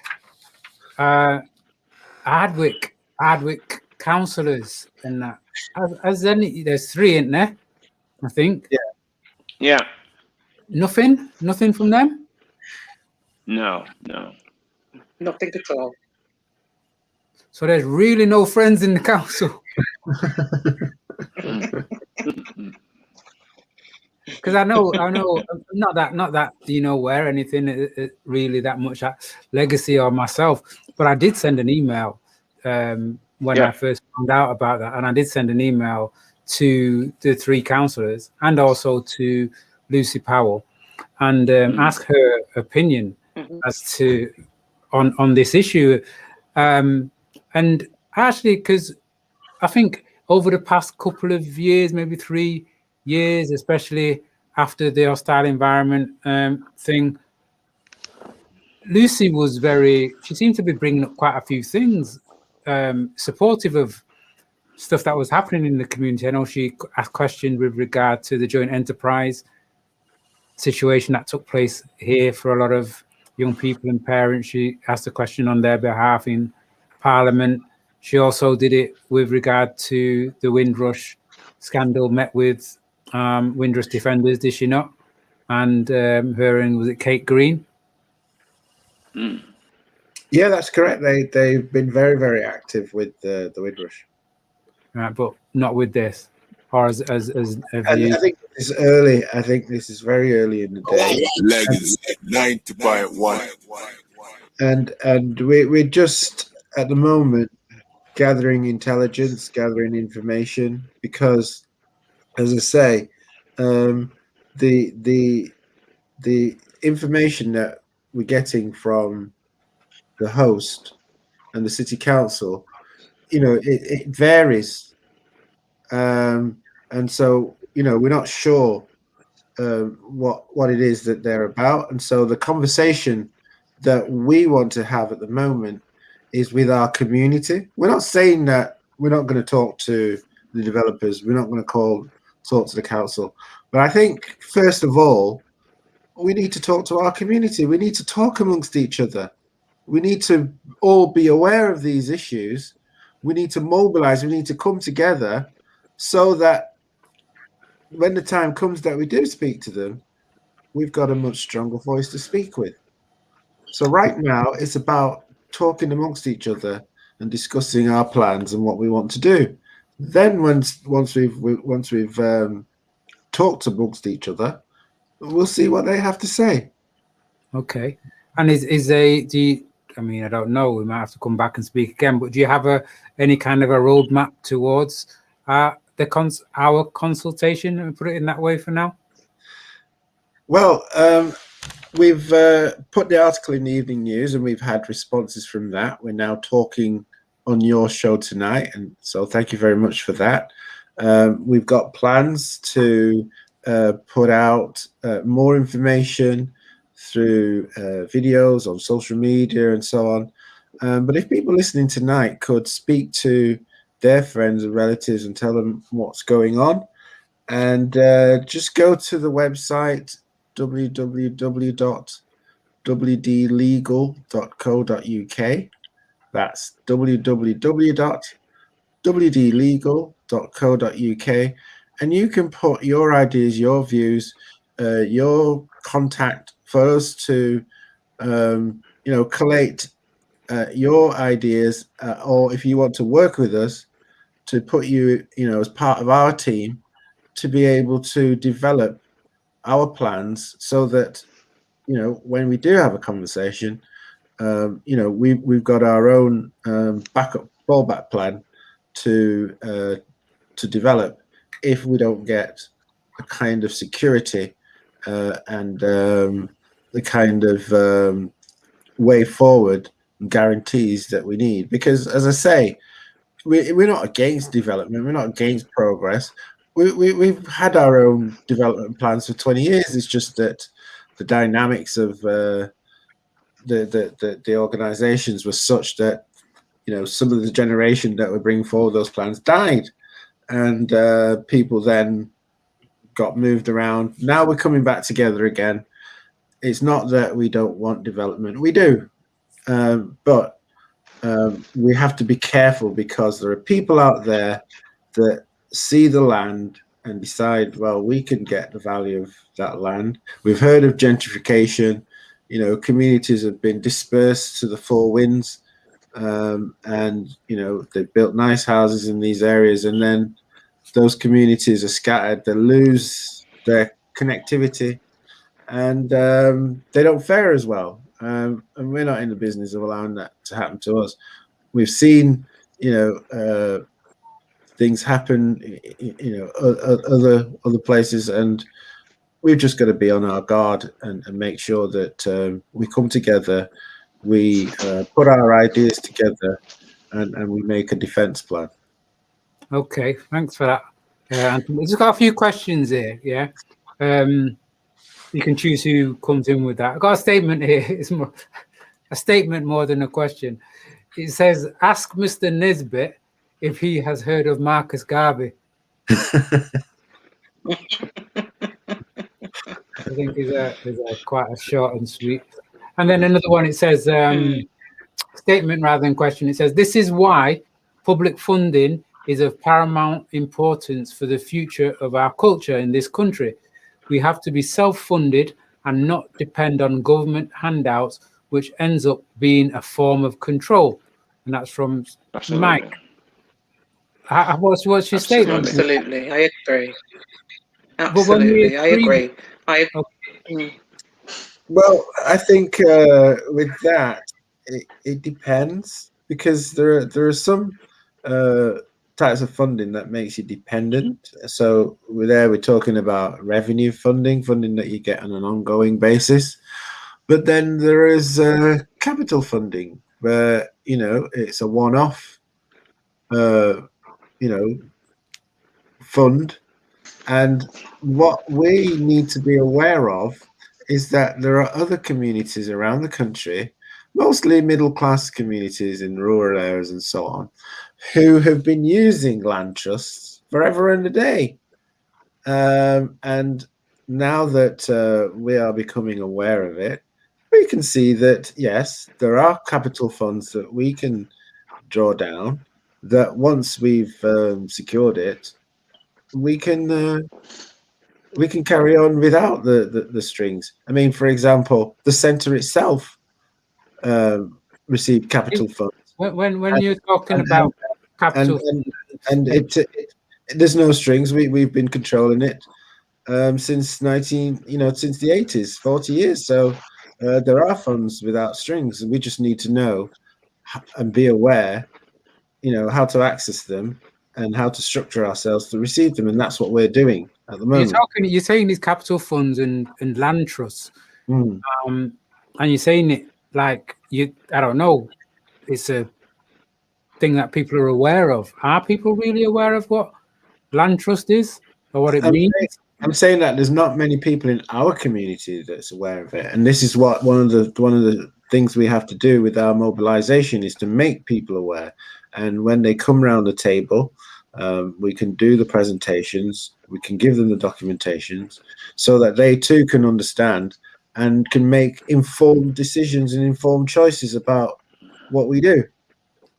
Ardwick councillors and that, as any, there's 3 in there, I think. Yeah. Nothing from them. No. Nothing at all. So there's really no friends in the council. Because I know, not that where anything really that much at Legacy or myself, but I did send an email when I first found out about that, and I did send an email to the 3 councillors and also to Lucy Powell, and ask her opinion as to on this issue, and actually, because I think over the past couple of years, maybe 3 years, especially after the hostile environment thing, Lucy was she seemed to be bringing up quite a few things, supportive of stuff that was happening in the community. I know she asked questions with regard to the joint enterprise situation that took place here for a lot of young people and parents. She asked a question on their behalf in Parliament. She also did it with regard to the Windrush scandal, met with Windrush defenders, did she not? And her and, was it Kate Green? Yeah, that's correct. They've been very, very active with the Windrush. Right, but not with this. Or as I think it's early. I think this is very early in the day. Legacy 90.1. And we're just at the moment gathering intelligence, gathering information, because, as I say, the information that we're getting from the host and the city council, it varies, and so we're not sure what it is that they're about, and so the conversation that we want to have at the moment is with our community. We're not saying that we're not going to talk to the developers, we're not going to talk to the council, but I think first of all we need to talk to our community. We need to talk amongst each other. We need to all be aware of these issues. We need to mobilize. We need to come together so that when the time comes that we do speak to them, we've got a much stronger voice to speak with. So right now, it's about talking amongst each other and discussing our plans and what we want to do. Then once we've talked amongst each other, we'll see what they have to say. Okay. And I mean, I don't know, we might have to come back and speak again, but do you have any kind of a roadmap towards our consultation, and put it in that way for now? Well, we've put the article in the Evening News and we've had responses from that. We're now talking on your show tonight, and so thank you very much for that. We've got plans to put out more information through videos on social media and so on. But if people listening tonight could speak to their friends and relatives and tell them what's going on, and just go to the website www.wdlegal.co.uk. That's www.wdlegal.co.uk, and you can put your ideas, your views, your contact for us to collate your ideas, or if you want to work with us, to put you as part of our team, to be able to develop our plans so that when we do have a conversation, we've got our own backup fallback plan to develop if we don't get a kind of security and the kind of way forward guarantees that we need. Because, as I say, we're not against development, we're not against progress. We've had our own development plans for 20 years. It's just that the dynamics of the organizations was such that some of the generation that were bringing forward those plans died, and people then got moved around. Now we're coming back together again. It's not that we don't want development, we do, but we have to be careful, because there are people out there that see the land and decide, well, we can get the value of that land. We've heard of gentrification. Communities have been dispersed to the four winds, and they've built nice houses in these areas, and then those communities are scattered. They lose their connectivity, and they don't fare as well. And we're not in the business of allowing that to happen to us. We've seen, things happen, other places, and we've just got to be on our guard and make sure that we come together, we put our ideas together, and we make a defense plan. Okay, thanks for that. We've just got a few questions here. Yeah, you can choose who comes in with that. I've got a statement here. It's more a statement more than a question. It says, "Ask Mr. Nesbitt if he has heard of Marcus Garvey." I think is quite a short and sweet. And then another one, it says, statement rather than question. It says, "This is why public funding is of paramount importance for the future of our culture in this country. We have to be self-funded and not depend on government handouts, which ends up being a form of control." And that's from Mike. What's your statement? Absolutely, I agree. Absolutely, I agree. Well, I think with that, it depends, because there are some types of funding that makes you dependent. So we're talking about revenue funding that you get on an ongoing basis. But then there is capital funding, where it's a one-off fund. And what we need to be aware of is that there are other communities around the country, mostly middle-class communities in rural areas and so on, who have been using land trusts forever and a day. And now that we are becoming aware of it, we can see that, yes, there are capital funds that we can draw down, that once we've secured it, we can carry on without the strings. I mean, for example, the centre itself received capital funds. When you're talking about capital, and there's no strings. We've been controlling it since the 80s, 40 years. So there are funds without strings, and we just need to know and be aware, how to access them and how to structure ourselves to receive them, and that's what we're doing at the moment. You're saying these capital funds and land trusts, Mm. and you're saying it like I don't know, it's a thing that people are aware of. Are people really aware of what land trust is or what it means? I'm saying that there's not many people in our community that's aware of it, and this is what one of the things we have to do with our mobilization is to make people aware. And when they come around the table, we can do the presentations, we can give them the documentations, so that they too can understand and can make informed decisions and informed choices about what we do.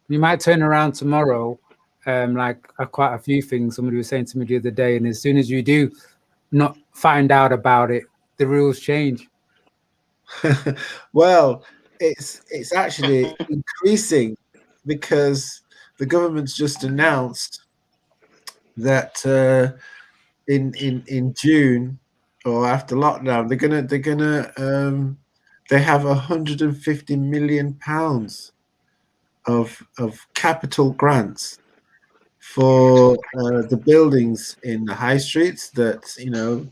You might turn around tomorrow, quite a few things somebody was saying to me the other day, and as soon as you do not find out about it, the rules change. Well, it's actually increasing, because the government's just announced that in June or after lockdown, they have 150 million pounds of capital grants for the buildings in the high streets that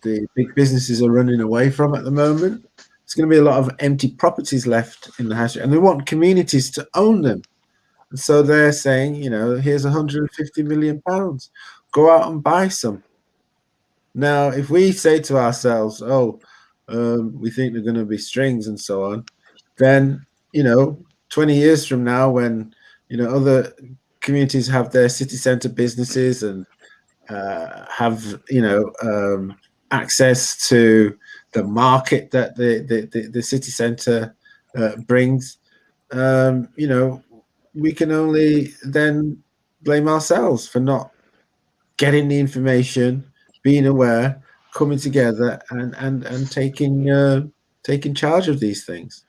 the big businesses are running away from at the moment. There's going to be a lot of empty properties left in the high street, and they want communities to own them. And so they're saying, here's 150 million pounds. Go out and buy some. Now, if we say to ourselves, we think they're going to be strings and so on, then 20 years from now, when other communities have their city centre businesses and have access to the market that the city centre brings, we can only then blame ourselves for not getting the information, being aware, coming together, and taking charge of these things.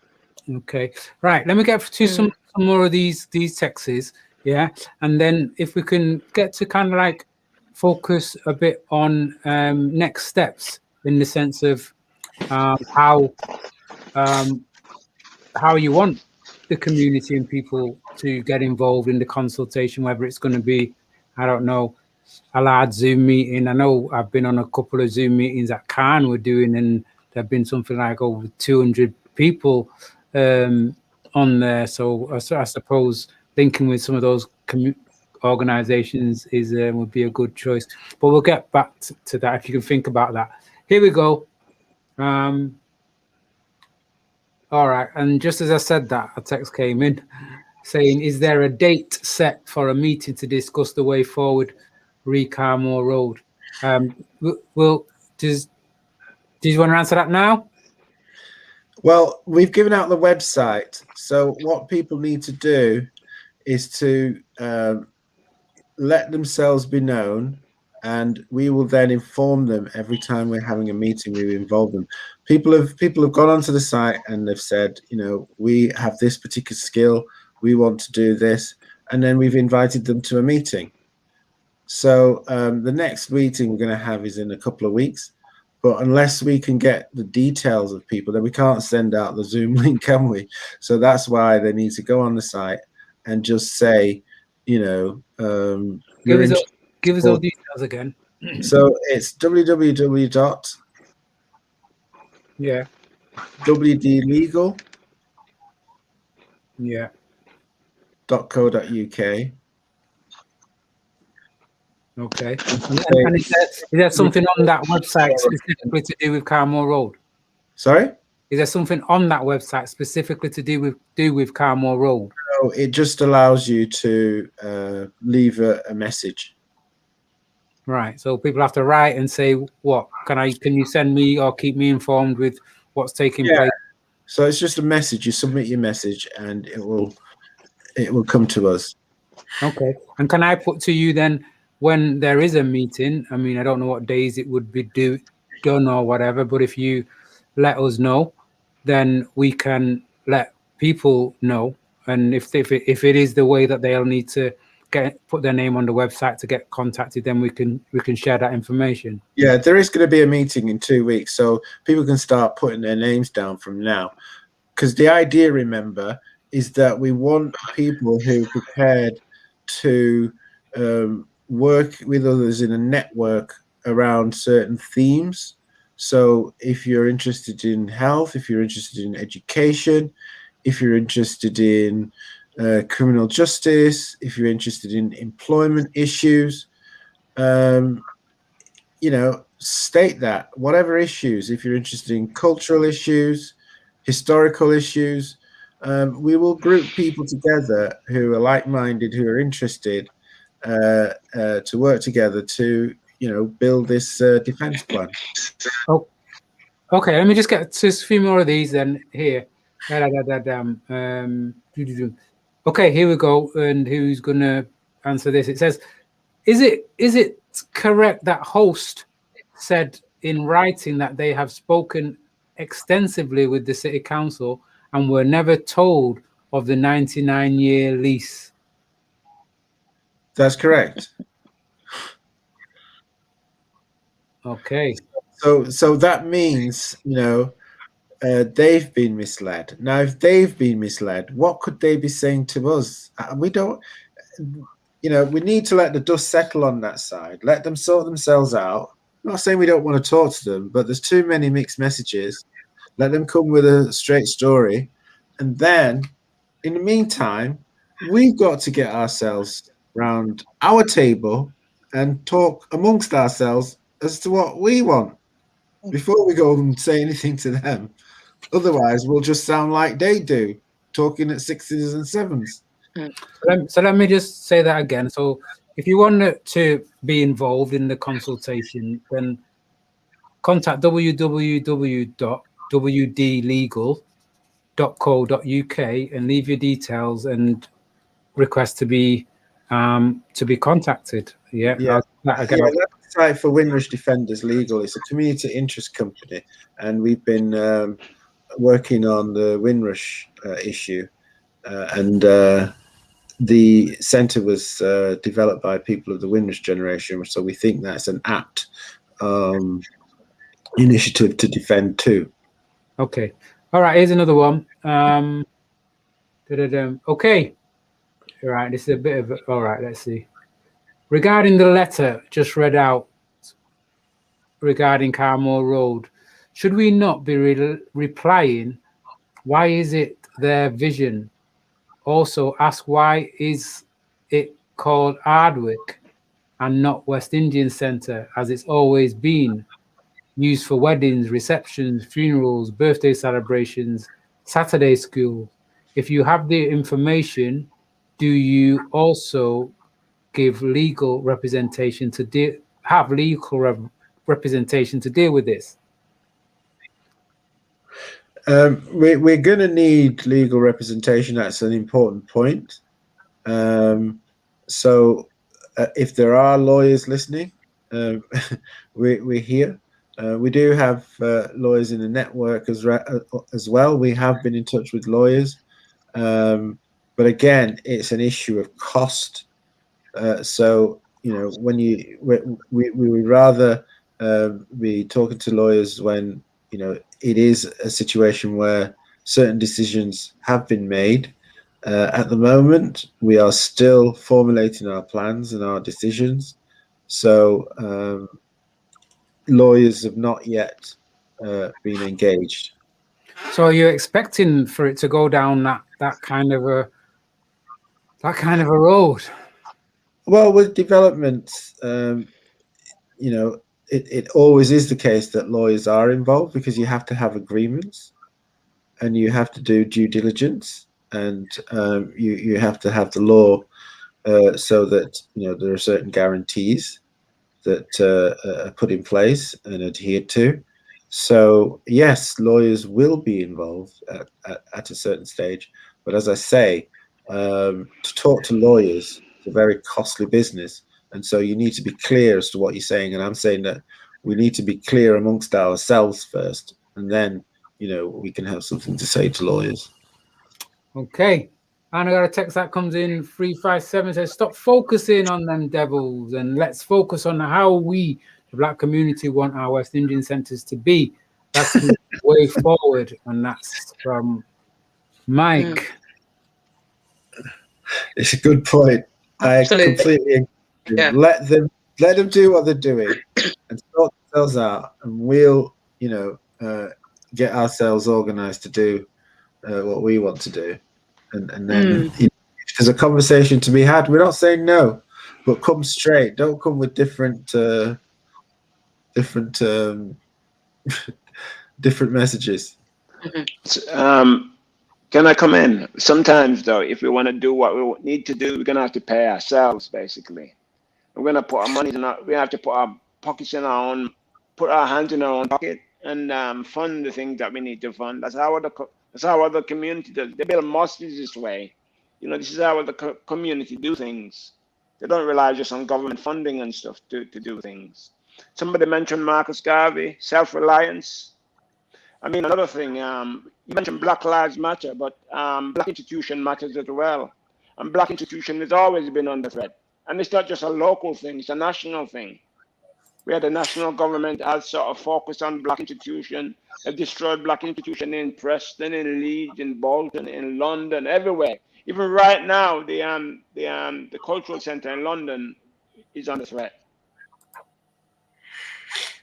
Okay, right. Let me get to some more of these texts, yeah, and then if we can get to kind of like focus a bit on next steps in the sense of how you want the community and people to get involved in the consultation, whether it's going to be, I don't know, a large Zoom meeting. I know I've been on a couple of Zoom meetings that Khan were doing, and there've been something like over 200 people on there. So I suppose linking with some of those organizations is would be a good choice. But we'll get back to that if you can think about that. Here we go. All right, and just as I said that, a text came in saying, is there a date set for a meeting to discuss the way forward Carmoor Road? Do you want to answer that now? Well, we've given out the website, so what people need to do is to let themselves be known, and we will then inform them every time we're having a meeting. We involve them. People have gone onto the site and they've said, we have this particular skill, we want to do this, and then we've invited them to a meeting. So the next meeting we're going to have is in a couple of weeks, but unless we can get the details of people, then we can't send out the Zoom link, can we? So that's why they need to go on the site and just say, give us all details again. So it's www. Yeah. WDlegal. Yeah. .co.uk. Okay. And is there something on that website specifically to do with Carmoor Road? Sorry? Is there something on that website specifically to do with Carmoor Road? No, it just allows you to leave a message. Right. So people have to write and say, what can you send me or keep me informed with what's taking place? So it's just a message. You submit your message and it will come to us. Okay. And can I put to you then, when there is a meeting, I mean, I don't know what days it would be done or whatever, but if you let us know, then we can let people know. And if it is the way that they'll need to put their name on the website to get contacted, then we can share that information. Yeah, there is going to be a meeting in 2 weeks, so people can start putting their names down from now. because the idea, remember, is that we want people who are prepared to work with others in a network around certain themes. So if you're interested in health, if you're interested in education, if you're interested in criminal justice, if you're interested in employment issues, state that. Whatever issues, if you're interested in cultural issues, historical issues, we will group people together who are like-minded, who are interested to work together to, build this defense plan. Oh, okay. Let me just get to a few more of these then here. Okay, here we go. And who's going to answer this? It says, is it correct that host said in writing that they have spoken extensively with the city council and were never told of the 99-year lease? That's correct. Okay. So that means, they've been misled. Now, if they've been misled, what could they be saying to us? We don't, we need to let the dust settle on that side. Let them sort themselves out. I'm not saying we don't want to talk to them, but there's too many mixed messages. Let them come with a straight story. And then, in the meantime, we've got to get ourselves round our table and talk amongst ourselves as to what we want before we go and say anything to them. Otherwise, we'll just sound like they do, talking at sixes and sevens. So let me just say that again. So if you want to be involved in the consultation, then contact www.wdlegal.co.uk and leave your details and request to be contacted. That's right, for Windrush Defenders Legal. It's a community interest company, and we've been working on the Windrush issue, and the centre was developed by people of the Windrush generation, so we think that's an apt initiative to defend too. Okay. All right, here's another one. Okay. All right, this is a bit of all right, let's see. Regarding the letter just read out regarding Carmoor Road, should we not be replying, why is it their vision? Also ask, why is it called Hardwick and not West Indian Centre, as it's always been used for weddings, receptions, funerals, birthday celebrations, Saturday school? If you have the information, do you also give legal representation to deal with this? We're going to need legal representation. That's an important point. So if there are lawyers listening, we're here. We do have lawyers in the network as well. We have been in touch with lawyers. But again, it's an issue of cost. So, when we would rather be talking to lawyers when, it is a situation where certain decisions have been made. At the moment, we are still formulating our plans and our decisions. So lawyers have not yet been engaged. So are you expecting for it to go down that kind of a road? Well, with development, it always is the case that lawyers are involved, because you have to have agreements and you have to do due diligence, and you have to have the law so that there are certain guarantees that are put in place and adhered to. So yes, lawyers will be involved at a certain stage, but as I say, to talk to lawyers is a very costly business. And so you need to be clear as to what you're saying. And I'm saying that we need to be clear amongst ourselves first, and then, we can have something to say to lawyers. Okay. And I got a text that comes in 357, says, stop focusing on them devils and let's focus on how we, the Black community, want our West Indian centres to be. That's the way forward. And that's from Mike. It's a good point. Absolutely. I completely agree. Yeah. Let them do what they're doing and sort themselves out, and we'll, get ourselves organised to do what we want to do, and then if there's a conversation to be had, we're not saying no, but come straight. Don't come with different messages. Can I come in? Sometimes, though, if we want to do what we need to do, we're going to have to pay ourselves, basically. We're going to put our money in we have to put our pockets in our own, put our hands in our own pocket and fund the things that we need to fund. That's how other community does. They build mosques this way. This is how the community do things. They don't rely just on government funding and stuff to do things. Somebody mentioned Marcus Garvey, self-reliance. I mean, another thing, you mentioned Black Lives Matter, but Black institution matters as well. And Black institution has always been under threat. And it's not just a local thing, it's a national thing. Where the national government has sort of focused on Black institution, have destroyed Black institution in Preston, in Leeds, in Bolton, in London, everywhere. Even right now, the cultural centre in London is under threat.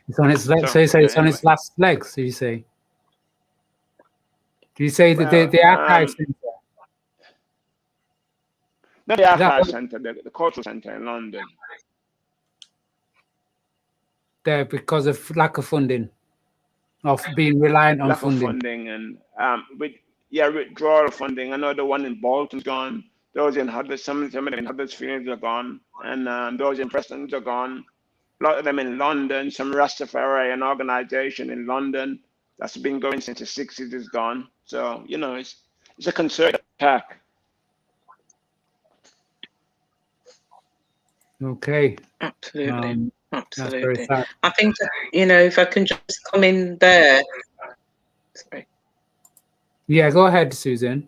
It's on its legs. So you say it's on its last legs, do you say? Do you say that the archive centre? Not the archive centre, the cultural centre in London. There because of lack of funding, of being reliant on funding. Lack of funding and withdrawal of funding. I know the one in Bolton's gone. Those in some of them in Huddersfield are gone, and those in Preston are gone. A lot of them in London. Some Rastafarian organisation in London that's been going since the 60s is gone. So it's a concerted attack. Okay. Absolutely. Absolutely. That's I think that, if I can just come in there. Sorry. Yeah, go ahead, Susan.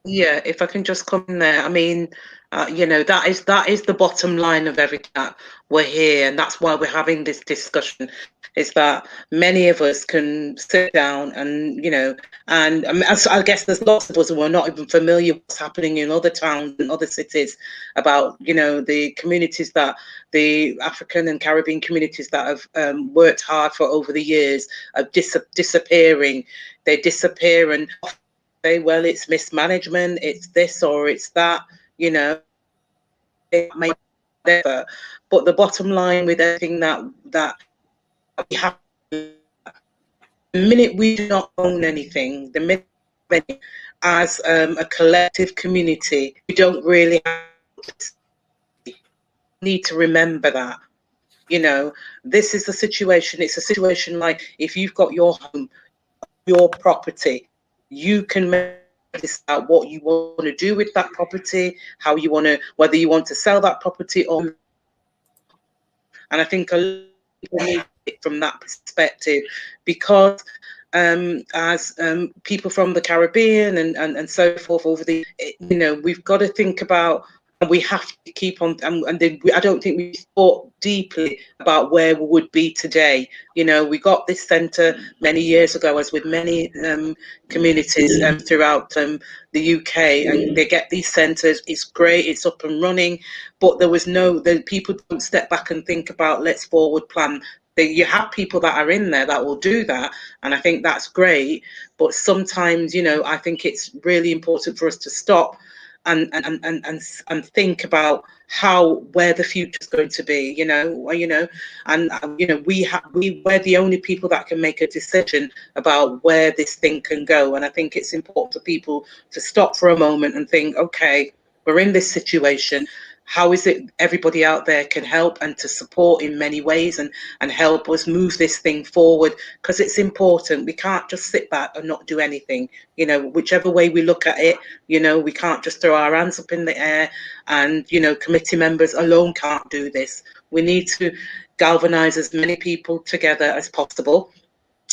Yeah, if I can just come in there. I mean, that is the bottom line of everything that we're here, and that's why we're having this discussion. Is that many of us can sit down and I guess there's lots of us who are not even familiar with what's happening in other towns and other cities about the communities that the African and Caribbean communities that have worked hard for over the years are disappearing. They disappear and say, well, it's mismanagement, it's this or it's that, it may be whatever. But the bottom line with everything that we have, the minute we do not own anything, the minute as a collective community, we don't really need to remember that. This is the situation. It's a situation like if you've got your home, your property, you can decide what you want to do with that property, whether you want to sell that property or. And I think a lot of people need it from that perspective, because as people from the Caribbean and so forth over we've got to think about, and we have to keep on, and then I don't think we thought deeply about where we would be today. We got this centre many years ago, as with many communities throughout the UK, and they get these centres. It's great, it's up and running, but the people don't step back and think about let's forward plan. You have people that are in there that will do that, and I think that's great. But sometimes, I think it's really important for us to stop and think about where the future is going to be, we're the only people that can make a decision about where this thing can go. And I think it's important for people to stop for a moment and think, okay, we're in this situation. How is it everybody out there can help and to support in many ways and help us move this thing forward? Because it's important. We can't just sit back and not do anything. Whichever way we look at it, we can't just throw our hands up in the air and, committee members alone can't do this. We need to galvanize as many people together as possible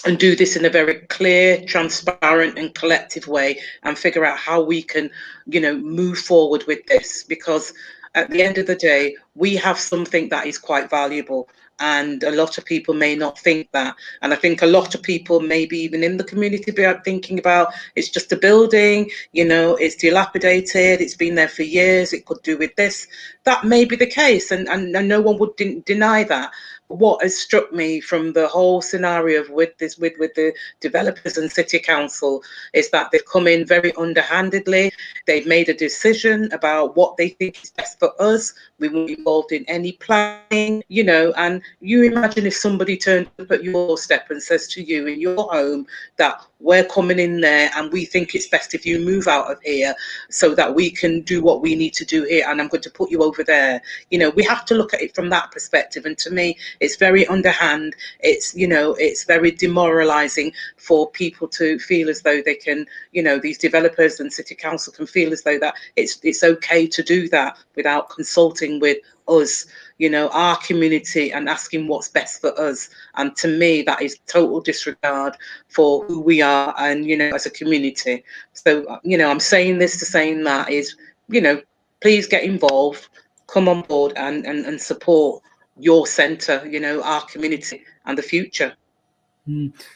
and do this in a very clear, transparent and collective way and figure out how we can, move forward with this. Because at the end of the day, we have something that is quite valuable. And a lot of people may not think that. And I think a lot of people, maybe even in the community, be thinking about, it's just a building, you know, it's dilapidated, it's been there for years, it could do with this. That may be the case, and no one would deny that. What has struck me from the whole scenario with the developers and city council is that they've come in very underhandedly. They've made a decision about what they think is best for us. We weren't involved in any planning, you know. And you imagine if somebody turned up at your doorstep and says to you in your home that we're coming in there and we think it's best if you move out of here so that we can do what we need to do here, and I'm going to put you over there. You know, we have to look at it from that perspective. And to me, it's very underhand. It's, you know, it's very demoralizing for people to feel as though they can, you know, these developers and city council can feel as though that it's okay to do that without consulting with us, you know, our community, and asking what's best for us. And to me, that is total disregard for who we are and, you know, as a community. So, you know, I'm saying this to saying that is, you know, please get involved, come on board and support your centre, you know, our community and the future.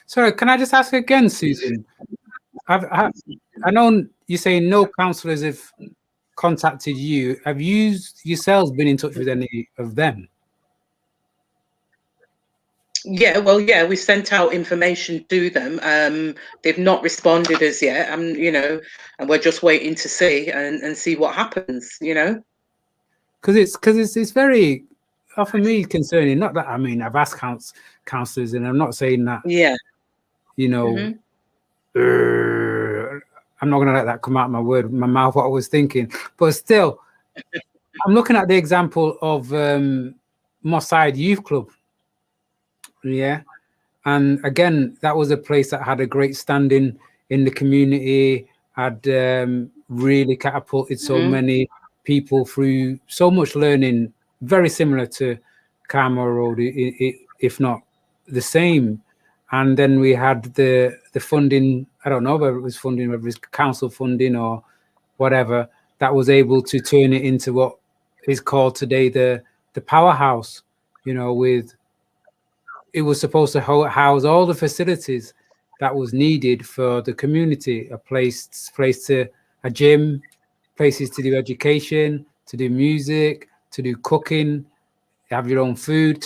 Sorry, can I just ask again, Susan? I know you're saying no councillors have contacted you. Have you yourselves been in touch with any of them? Yeah, well, yeah, we sent out information to them. They've not responded as yet, you know, and we're just waiting to see and see what happens, you know. Because it's very, for me, concerning. Not that, I mean, I've asked councillors, and I'm not saying that. Yeah. You know, I'm not going to let that come out of my mouth, what I was thinking. But still, I'm looking at the example of Moss Side Youth Club. Yeah. And again, that was a place that had a great standing in the community, had really catapulted so many people through so much learning, very similar to Carmoor Road, if not the same. And then we had the funding, I don't know whether it was funding, whether it was council funding or whatever, that was able to turn it into what is called today the powerhouse, you know, with, it was supposed to house all the facilities that was needed for the community, a gym, places to do education, to do music, to do cooking, have your own food,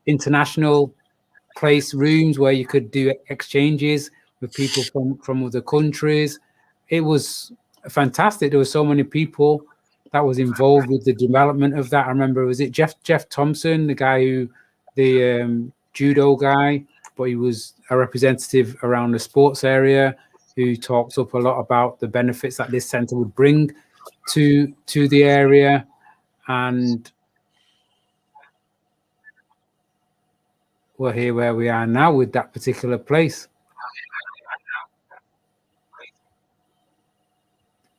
international place rooms where you could do exchanges with people from other countries. It was fantastic. There were so many people that was involved with the development of that. I remember, was it Jeff Thompson, the guy who, the judo guy, but he was a representative around the sports area who talks up a lot about the benefits that this centre would bring to the area. And we're here where we are now with that particular place.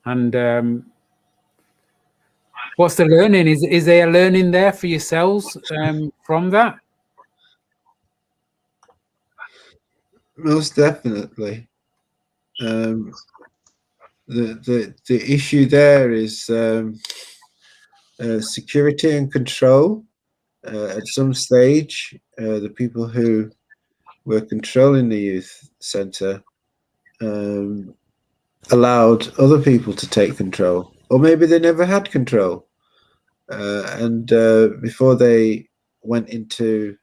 And what's the learning? Is there a learning there for yourselves from that? Most definitely. The issue there is security and control. At some stage, the people who were controlling the youth centre allowed other people to take control, or maybe they never had control. And before they went into,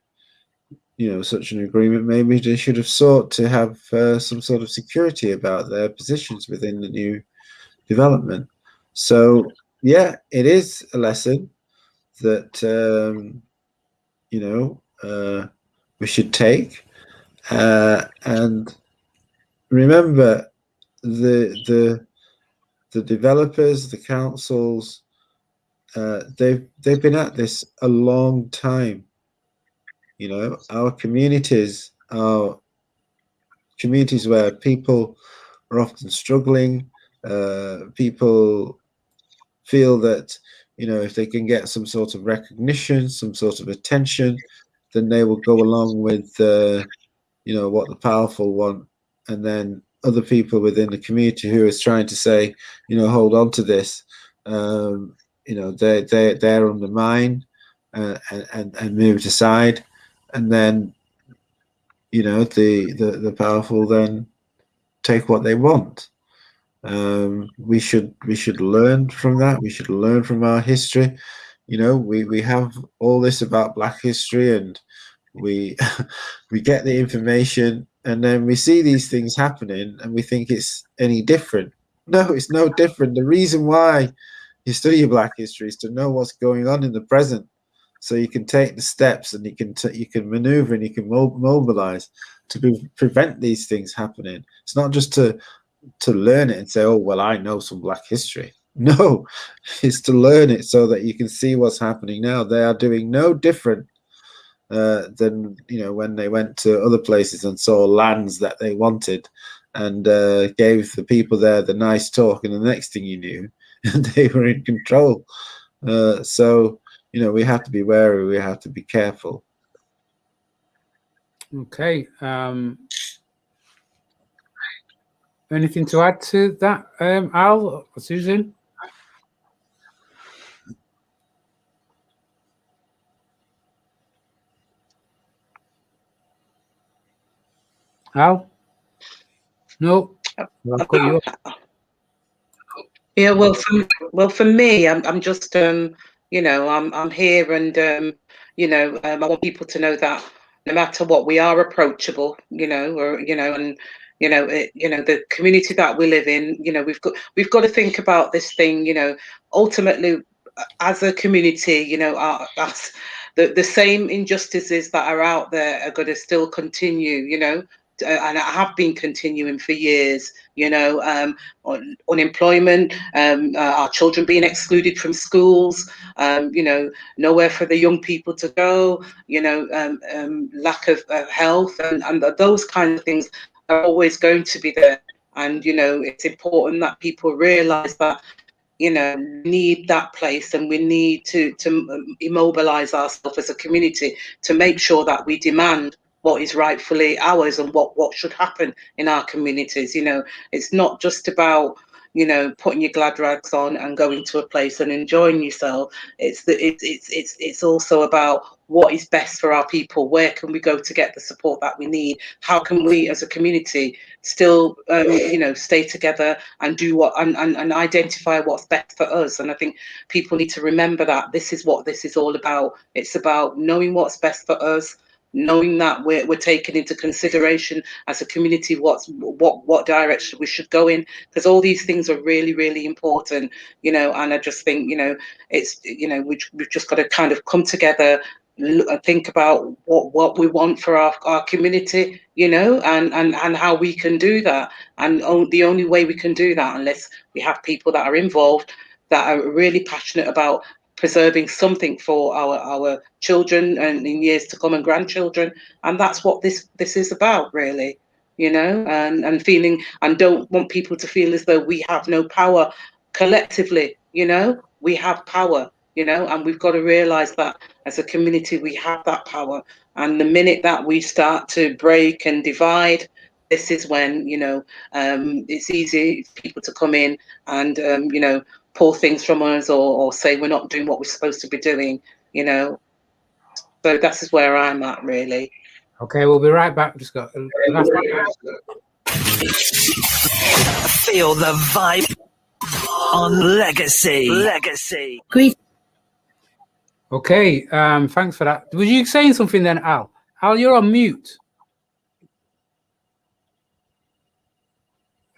you know, such an agreement, maybe they should have sought to have some sort of security about their positions within the new development. So, yeah, it is a lesson that you know, we should take, and remember the developers, the councils, they've been at this a long time. You know, our communities are communities where people are often struggling. People feel that, you know, if they can get some sort of recognition, some sort of attention, then they will go along with, you know, what the powerful want. And then other people within the community who is trying to say, you know, hold on to this, you know, they're undermined. and moved aside, and then the powerful then take what they want. We should learn from that. We should learn from our history. We have all this about Black history, and we we get the information, and then we see these things happening, and we think it's any different. No, it's no different. The reason why you study Black history is to know what's going on in the present, so you can take the steps, and you can maneuver, and you can mobilize to prevent these things happening. It's not just to learn it and say, oh, well, I know some Black history. No, it's to learn it so that you can see what's happening now. They are doing no different than when they went to other places and saw lands that they wanted, and gave the people there the nice talk, and the next thing you knew, they were in control. So we have to be wary. We have to be careful. Okay. Anything to add to that, Al or Susan? Al? No. I've got you up. Yeah, well, for me, I'm just, I'm here, and I want people to know that no matter what, we are approachable, and the community that we live in, we've got to think about this thing, ultimately, as a community, us, the same injustices that are out there are going to still continue, and have been continuing for years, unemployment, our children being excluded from schools, nowhere for the young people to go, lack of health, and those kind of things are always going to be there. And, it's important that people realize that, need that place, and we need to immobilize ourselves as a community to make sure that we demand what is rightfully ours and what should happen in our communities. It's not just about putting your glad rags on and going to a place and enjoying yourself. It's also about what is best for our people. Where can we go to get the support that we need? How can we as a community still stay together and do what and identify what's best for us? And I think people need to remember that this is what this is all about. It's about knowing what's best for us, knowing that we're taking into consideration as a community what direction we should go in, because all these things are really, really important, and I just think it's we've just got to kind of come together, think about what we want for our community, and how we can do that. And the only way we can do that, unless we have people that are involved, that are really passionate about preserving something for our children and in years to come, and grandchildren. And that's what this is about, really, and feeling, and don't want people to feel as though we have no power collectively. We have power, and we've got to realize that as a community we have that power. And the minute that we start to break and divide, this is when it's easy for people to come in and pull things from us, or say we're not doing what we're supposed to be doing, So this is where I'm at, really. Okay, we'll be right back. Just got Feel the vibe on Legacy. Legacy. Okay, thanks for that. Was you saying something then, Al? Al, you're on mute.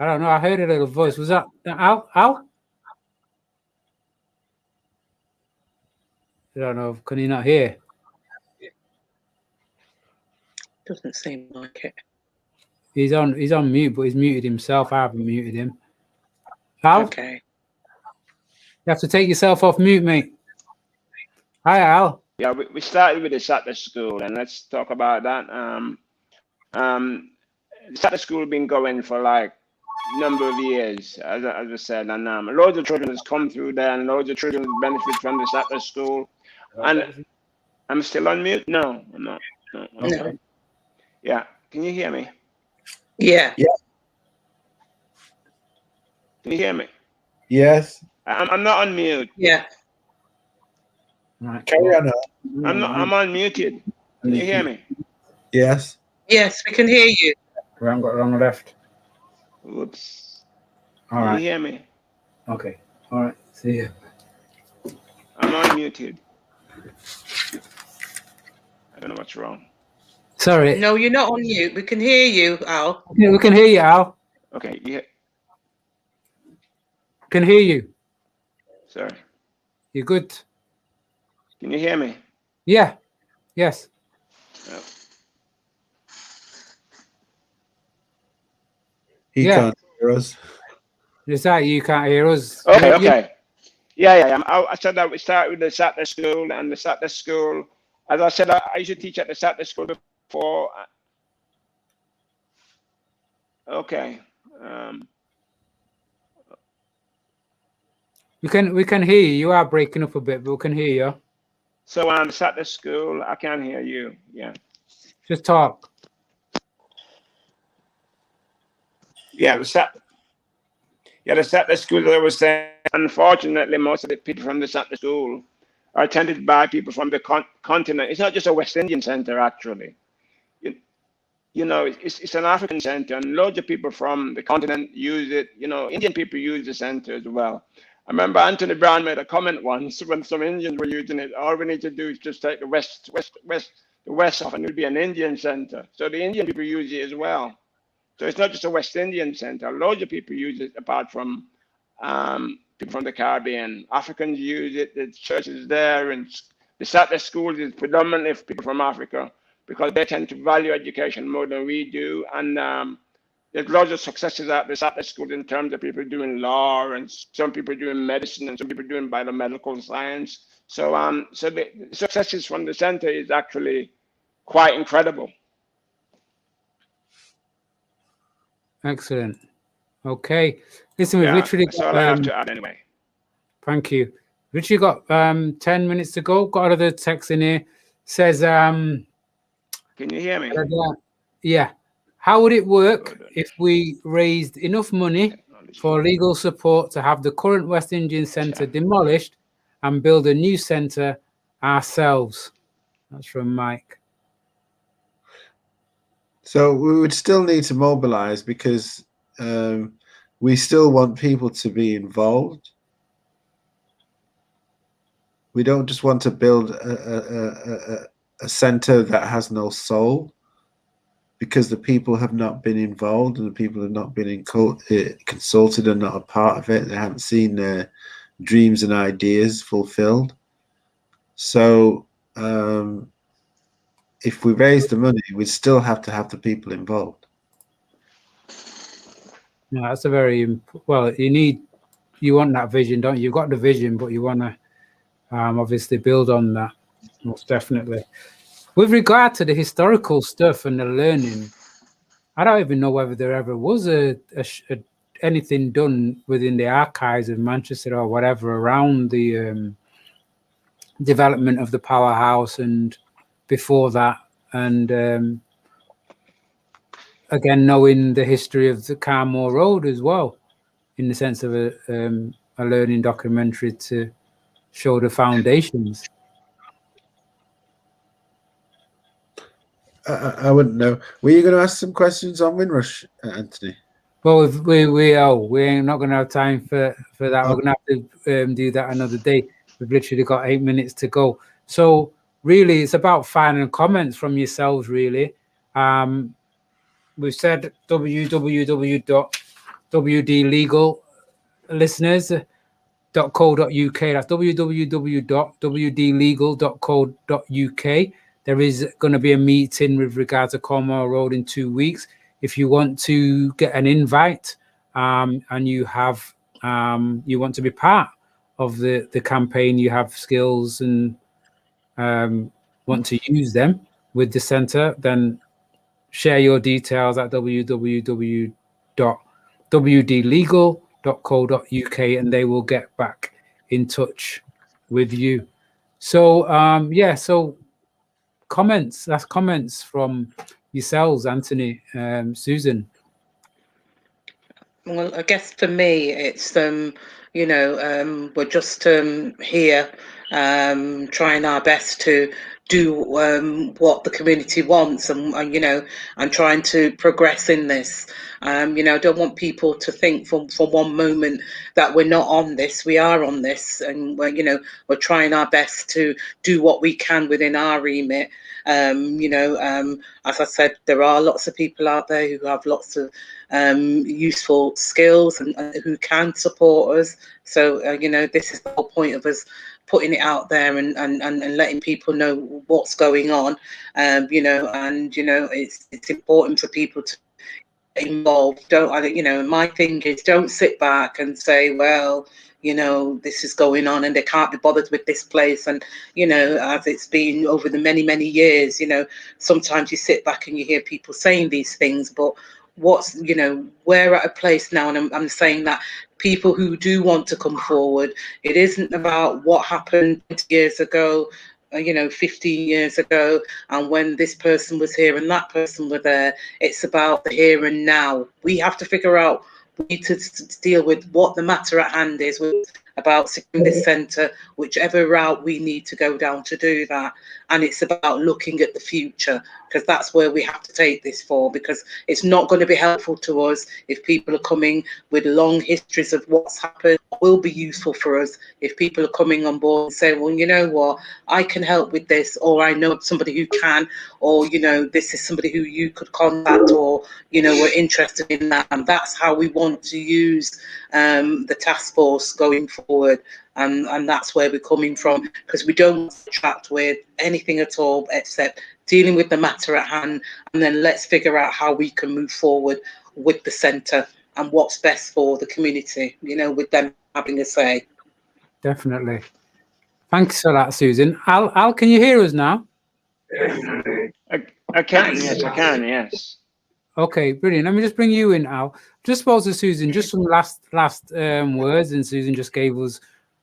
I don't know. I heard a little voice. Was that Al? Al? I don't know. Can you not hear? Doesn't seem like it. He's on mute, but he's muted himself. I haven't muted him. Al? Okay. You have to take yourself off mute, mate. Hi, Al. Yeah, we started with the Saturday school, and let's talk about that. Saturday school been going for like a number of years, as I said, and loads of children has come through there, and loads of children benefit from the Saturday school. And I'm still on mute? No, I'm not. No. Okay. No. Yeah, can you hear me? Yeah. Can you hear me? Yes. I'm not on mute. Yeah. Right. Carry on. I'm unmuted. Can you hear me? Yes. Yes, we can hear you. We haven't got wrong or left. Whoops. All Can right. you hear me? Okay. All right. See you. I'm unmuted. I don't know what's wrong. Sorry. No, you're not on mute. We can hear you, Al. Yeah, we can hear you, Al. Okay, yeah. Can hear you. Sorry. You're good. Can you hear me? Yeah. Yes. Oh. He Yeah. can't hear us. Is that you can't hear us? Okay, You- okay. Yeah. I said that we start with the Saturday school, and the Saturday school, as I said, I used to teach at the Saturday school before. Okay. We can hear you. You are breaking up a bit, but we can hear you. So the Saturday school, I can't hear you. Yeah. Just talk. Yeah, the Saturday school, as I was saying, unfortunately, most of the people from the Saturday school are attended by people from the continent. It's not just a West Indian center, actually. You know, it's an African center, and loads of people from the continent use it. You know, Indian people use the center as well. I remember Anthony Brown made a comment once when some Indians were using it. All we need to do is just take the west off, and it would be an Indian center. So the Indian people use it as well. So it's not just a West Indian center. Loads of people use it, apart from people from the Caribbean. Africans use it. The churches there, and the Saturday schools is predominantly for people from Africa, because they tend to value education more than we do. And there's lots of successes at the Saturday school in terms of people doing law, and some people doing medicine, and some people doing biomedical science. So the successes from the center is actually quite incredible. Excellent. Okay. Listen, we've literally that's all I have to add anyway. Thank you. Literally got 10 minutes to go. Got another text in here. Says Can you hear me? Yeah. How would it work if we raised enough money for legal support to have the current West Indian Centre demolished and build a new centre ourselves? That's from Mike. So we would still need to mobilize, because we still want people to be involved. We don't just want to build a center that has no soul, because the people have not been involved, and the people have not been consulted and not a part of it. They haven't seen their dreams and ideas fulfilled. So if we raise the money, we still have to have the people involved. No, that's a very well. You want that vision, don't you? You've got the vision, but you want to obviously build on that, most definitely. With regard to the historical stuff and the learning, I don't even know whether there ever was anything done within the archives of Manchester or whatever around the development of the powerhouse and before that. And again, knowing the history of the Carmoor Road as well, in the sense of a learning documentary to show the foundations. I wouldn't know. Were you going to ask some questions on Windrush, Anthony? Well, we ain't not going to have time for that. We're going to have to do that another day. We've literally got 8 minutes to go. So really, it's about final comments from yourselves, really. We've said www.wdlegallisteners.co.uk. That's www.wdlegal.co.uk. There is going to be a meeting with regards to Carmoor Road in 2 weeks. If you want to get an invite and you have you want to be part of the campaign, you have skills and want to use them with the centre, then share your details at www.wdlegal.co.uk and they will get back in touch with you. So so comments, that's comments from yourselves, Anthony, Susan. Well, I guess for me, it's we're just here trying our best to do what the community wants, and and trying to progress in this. I don't want people to think for one moment that we're not on this. We are on this, and we're trying our best to do what we can within our remit. As I said, there are lots of people out there who have lots of useful skills and who can support us. So this is the whole point of us putting it out there and letting people know what's going on. It's important for people to get involved. My thing is, don't sit back and say, well, this is going on and they can't be bothered with this place. And as it's been over the many years, sometimes you sit back and you hear people saying these things, but we're at a place now, and I'm saying that people who do want to come forward, it isn't about what happened 20 years ago, 15 years ago, and when this person was here and that person were there. It's about the here and now. We have to figure out, we need to deal with what the matter at hand is, about securing this centre, whichever route we need to go down to do that. And it's about looking at the future, because that's where we have to take this for, because it's not going to be helpful to us if people are coming with long histories of what's happened. It will be useful for us if people are coming on board and say, well, you know what, I can help with this, or I know somebody who can, or this is somebody who you could contact, or we're interested in that. And that's how we want to use the task force going forward. And that's where we're coming from, because we don't distract with anything at all except dealing with the matter at hand, and then let's figure out how we can move forward with the centre and what's best for the community, with them having a say. Definitely. Thanks for that, Susan. Al, can you hear us now? I can, yes, I can, yes. Okay, brilliant. Let me just bring you in, Al. Just spoke to Susan, just some last words, and Susan just gave us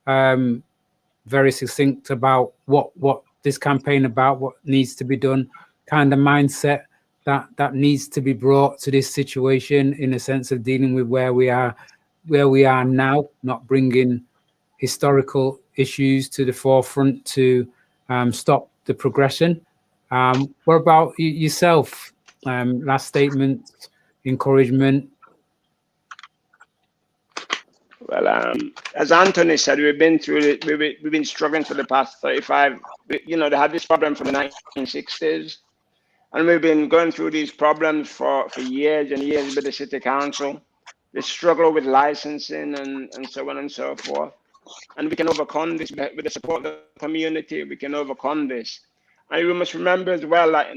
very succinct about what this campaign about, what needs to be done, kind of mindset that needs to be brought to this situation, in a sense of dealing with where we are now, not bringing historical issues to the forefront to stop the progression. What about yourself? Last statement, encouragement. Well, as Anthony said, we've been through it. We've been struggling for the past 35. They had this problem from the 1960s, and we've been going through these problems for years and years with the city council. They struggle with licensing and so on and so forth. And we can overcome this with the support of the community. We can overcome this. And we must remember as well that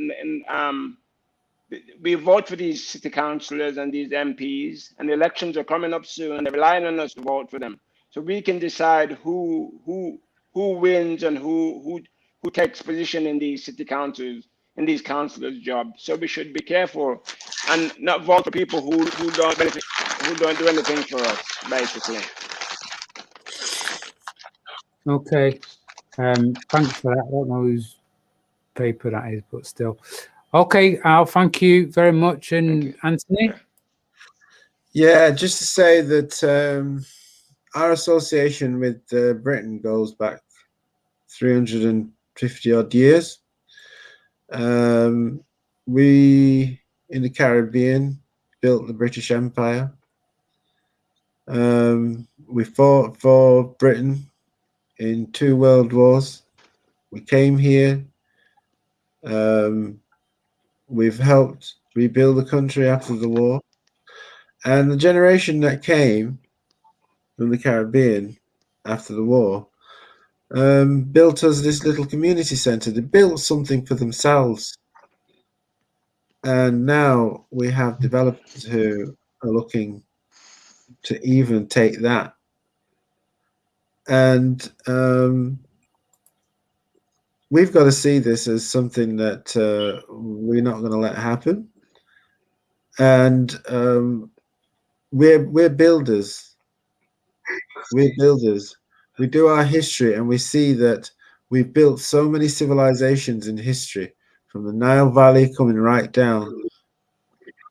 we vote for these city councillors and these MPs, and the elections are coming up soon, and they're relying on us to vote for them. So we can decide who wins and who takes position in these city councils, in these councillors' jobs. So we should be careful and not vote for people who don't benefit, who don't do anything for us, basically. Okay. Thanks for that. I don't know whose paper that is, but still. Okay, Al, thank you very much. And Anthony? Yeah, just to say that our association with Britain goes back 350 odd years. We, in the Caribbean, built the British Empire. We fought for Britain in 2 world wars. We came here. We've helped rebuild the country after the war. And the generation that came from the Caribbean after the war built us this little community centre. They built something for themselves. And now we have developers who are looking to even take that. And we've got to see this as something that we're not going to let happen. And we're builders. We're builders. We do our history, and we see that we've built so many civilizations in history, from the Nile Valley coming right down.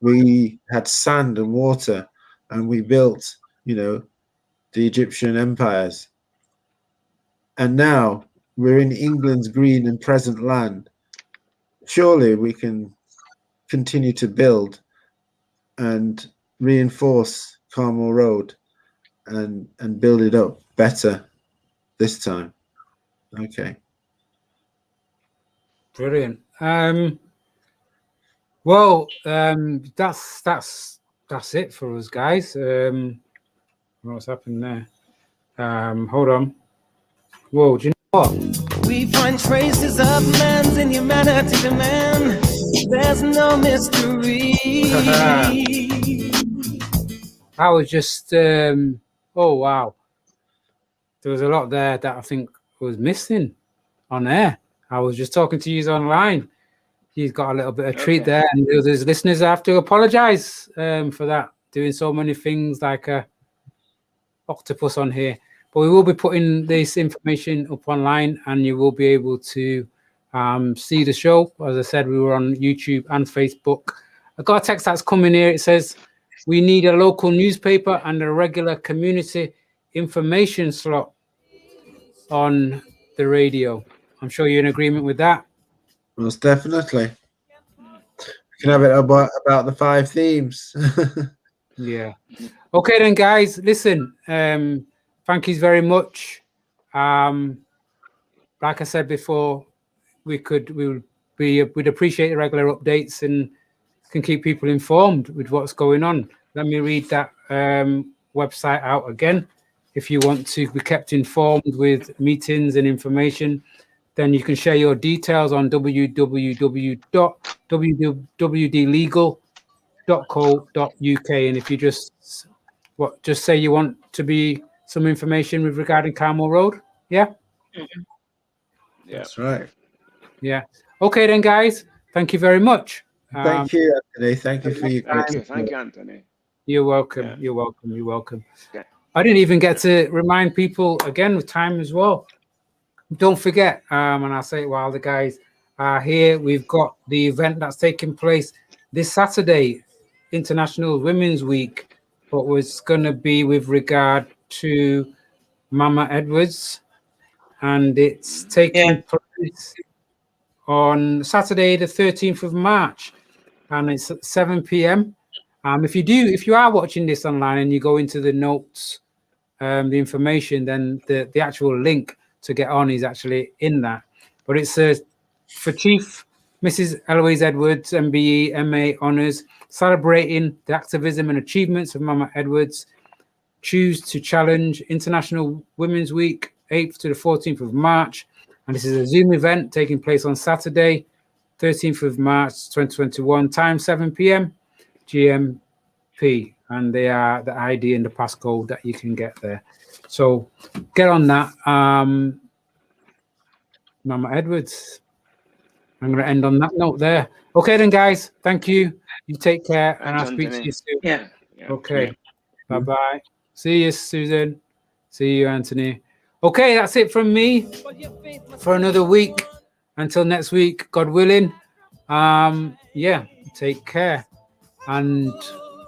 We had sand and water, and we built, the Egyptian empires. And now we're in England's green and present land. Surely we can continue to build and reinforce Carmoor Road and build it up better this time. Okay. Brilliant. Well, that's it for us, guys. What's happened there? Hold on. Whoa, do you know what? We find traces of man's inhumanity to man. There's no mystery. I was just oh wow, there was a lot there that I think was missing on air. I was just talking to you online. You've got a little bit of treat there, and there's listeners I have to apologize for that, doing so many things like a octopus on here. But we will be putting this information up online, and you will be able to see the show. As I said, we were on YouTube and Facebook. I got a text that's coming here. It says, we need a local newspaper and a regular community information slot on the radio. I'm sure you're in agreement with that. Most definitely. We can have it about the 5 themes. Yeah. Okay then, guys. Listen, thank you very much. Like I said before, we'd appreciate the regular updates and can keep people informed with what's going on. Let me read that website out again. If you want to be kept informed with meetings and information, then you can share your details on www.wwd.legal.co.uk. And if you just say you want to be some information with regarding Carmoor Road, yeah? Yeah. That's right. Yeah. Okay then, guys. Thank you very much. Thank you, Anthony. Thank you for your Thank you, Anthony. You're welcome. Yeah. You're welcome. You're welcome. Okay. I didn't even get to remind people again with time as well. Don't forget, and I'll say it while the guys are here, we've got the event that's taking place this Saturday, International Women's Week, but was going to be with regard to Mama Edwards, and it's taking place on Saturday, the 13th of March, and it's at 7 p.m. If you are watching this online and you go into the notes, the information, then the actual link to get on is actually in that. But it's for Chief Mrs. Eloise Edwards, MBE, MA Honours, celebrating the activism and achievements of Mama Edwards. Choose to Challenge International Women's Week, 8th to the 14th of March. And this is a Zoom event taking place on Saturday, 13th of March, 2021, time 7 p.m. GMP. And they are the ID and the passcode that you can get there. So get on that. Mama Edwards. I'm going to end on that note there. Okay then, guys. Thank you. You take care, and I'll speak to you soon. Yeah. Okay. Bye-bye. See you, Susan. See you, Anthony. Okay, that's it from me for another week. Until next week, God willing. Yeah, take care. And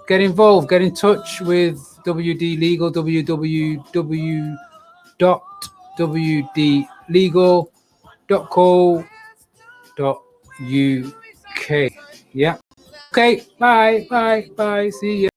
get involved. Get in touch with WD Legal, www.wdlegal.co.uk. Yeah. Okay. Bye. See you.